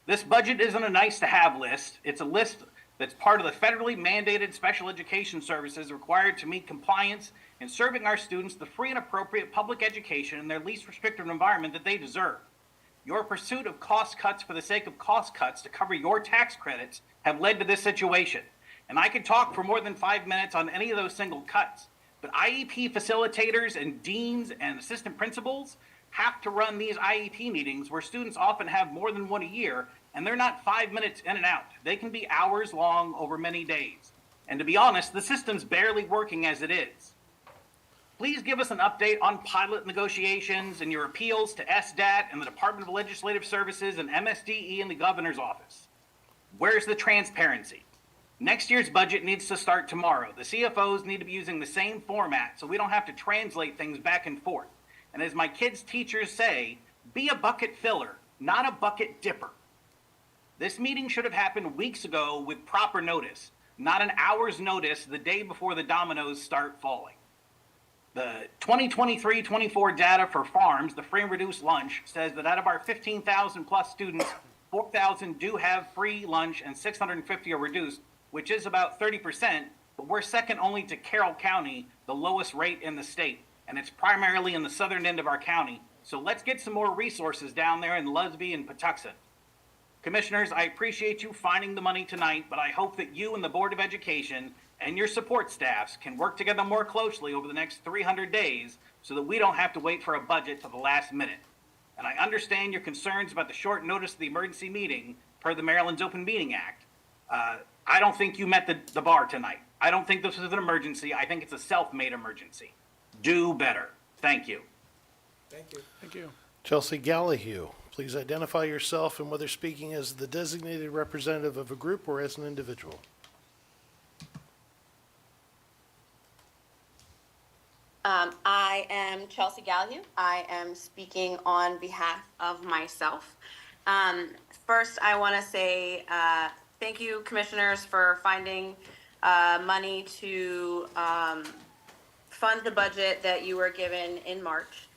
This budget isn't a nice-to-have list. It's a list that's part of the federally mandated special education services required to meet compliance in serving our students the free and appropriate public education in their least restrictive environment that they deserve. Your pursuit of cost cuts for the sake of cost cuts to cover your tax credits have led to this situation. And I could talk for more than 5 minutes on any of those single cuts, but IEP facilitators and deans and assistant principals have to run these IEP meetings where students often have more than one a year, and they're not 5 minutes in and out. They can be hours long over many days. And to be honest, the system's barely working as it is. Please give us an update on pilot negotiations and your appeals to SDAT and the Department of Legislative Services and MSDE and the governor's office. Where's the transparency? Next year's budget needs to start tomorrow. The CFOs need to be using the same format so we don't have to translate things back and forth. And as my kids' teachers say, be a bucket filler, not a bucket dipper. This meeting should have happened weeks ago with proper notice, not an hour's notice the day before the dominoes start falling. The 2023-24 data for farms, the free and reduced lunch, says that out of our 15,000 plus students, 4,000 do have free lunch and 650 are reduced, which is about 30%, but we're second only to Carroll County, the lowest rate in the state, and it's primarily in the southern end of our county. So let's get some more resources down there in Lusby and Patuxent. Commissioners, I appreciate you finding the money tonight, but I hope that you and the Board of Education and your support staffs can work together more closely over the next 300 days so that we don't have to wait for a budget till the last minute. And I understand your concerns about the short notice of the emergency meeting per the Maryland's Open Meeting Act. I don't think you met the bar tonight. I don't think this is an emergency. I think it's a self-made emergency. Do better. Thank you. Thank you. Thank you. Chelsea Gallahue, please identify yourself and whether speaking as the designated representative of a group or as an individual. I am Chelsea Gallahue. I am speaking on behalf of myself. First, I want to say thank you, commissioners, for finding money to fund the budget that you were given in March.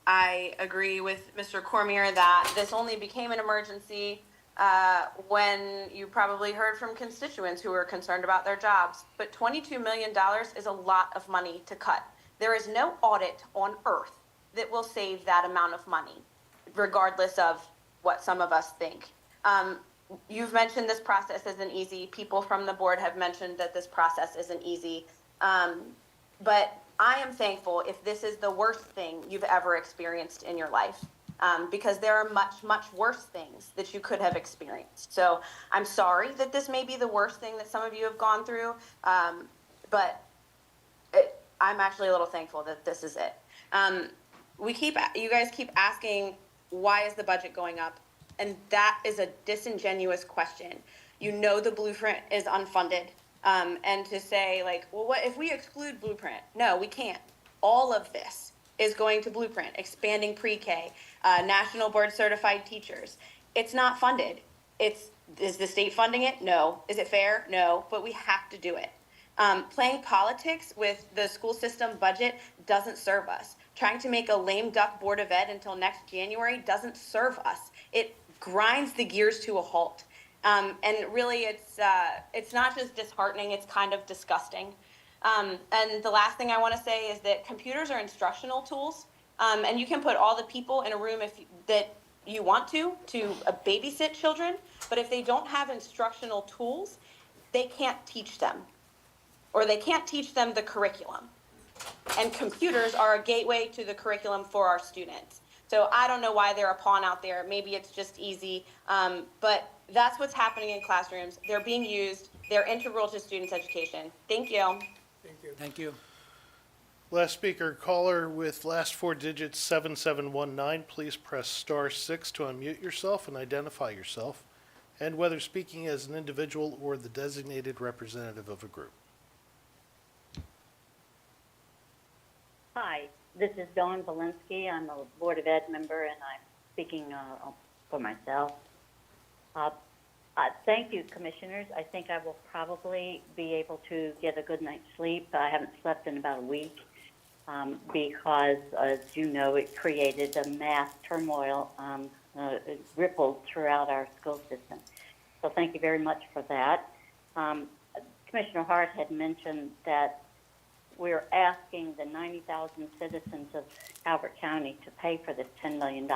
I agree with Mr. Cormier that this only became an emergency when you probably heard from constituents who were concerned about their jobs. But $22 million is a lot of money to cut. There is no audit on earth that will save that amount of money, regardless of what some of us think. You've mentioned this process isn't easy. People from the board have mentioned that this process isn't easy. But I am thankful if this is the worst thing you've ever experienced in your life. Because there are much, much worse things that you could have experienced. So I'm sorry that this may be the worst thing that some of you have gone through, but I'm actually a little thankful that this is it. You guys keep asking, why is the budget going up? And that is a disingenuous question. You know the blueprint is unfunded, and to say like, well, what if we exclude blueprint? No, we can't. All of this is going to blueprint, expanding pre-K, national board certified teachers. It's not funded. Is the state funding it? No. Is it fair? No, but we have to do it. Playing politics with the school system budget doesn't serve us. Trying to make a lame duck Board of Ed until next January doesn't serve us. It grinds the gears to a halt. And really it's not just disheartening, it's kind of disgusting. And the last thing I want to say is that computers are instructional tools, and you can put all the people in a room that you want to babysit children, but if they don't have instructional tools, they can't teach them, or they can't teach them the curriculum. And computers are a gateway to the curriculum for our students. So I don't know why they're a pawn out there. Maybe it's just easy, but that's what's happening in classrooms. They're being used. They're integral to students' education. Thank you. Thank you. Thank you. Last speaker, caller with last four digits 7719, please press *6 to unmute yourself and identify yourself, and whether speaking as an individual or the designated representative of a group. Hi, this is Dawn Valinsky. I'm a Board of Ed member, and I'm speaking for myself. Thank you, commissioners. I think I will probably be able to get a good night's sleep. I haven't slept in about a week because, as you know, it created a mass turmoil, it rippled throughout our school system. So thank you very much for that. Commissioner Hart had mentioned that we're asking the 90,000 citizens of Calvert County to pay for this $10 million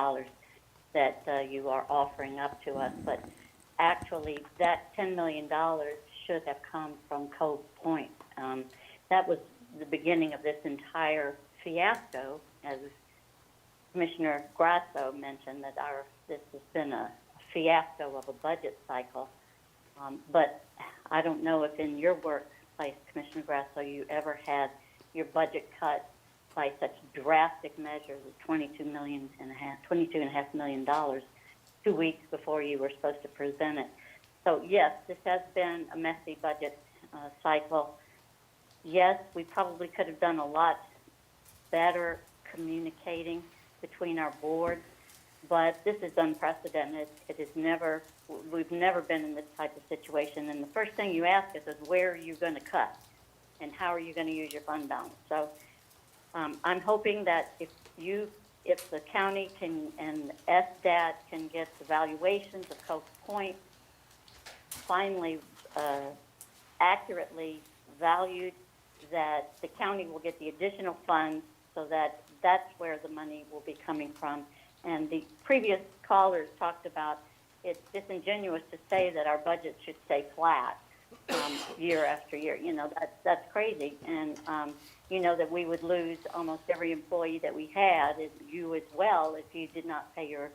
that you are offering up to us, but actually that $10 million should have come from Cove Point. That was the beginning of this entire fiasco, as Commissioner Grasso mentioned, that this has been a fiasco of a budget cycle. But I don't know if in your workplace, Commissioner Grasso, you ever had your budget cut by such drastic measures of $22.5 million 2 weeks before you were supposed to present it. So yes, this has been a messy budget cycle. Yes, we probably could have done a lot better communicating between our boards, but this is unprecedented. We've never been in this type of situation. And the first thing you ask us is, where are you going to cut? And how are you going to use your fund balance? So I'm hoping that if the county and SDAT can get the valuations of Cove Point finally accurately valued, that the county will get the additional funds so that that's where the money will be coming from. And the previous callers talked about it's disingenuous to say that our budget should stay flat year after year. You know, that's crazy. And you know that we would lose almost every employee that we had, and you as well, if you did not pay your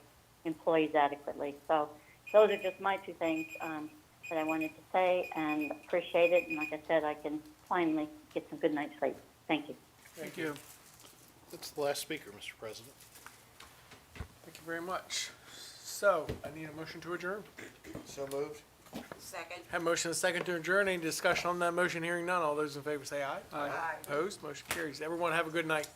employees adequately. So those are just my two things that I wanted to say, and appreciate it. And like I said, I can finally get some good night's sleep. Thank you. Thank you. That's the last speaker, Mr. President. Thank you very much. So, I need a motion to adjourn. So moved. Second. Have a motion and a second to adjourn. Any discussion on that motion? Hearing none. All those in favor say aye. Aye. Opposed? Motion carries. Everyone have a good night.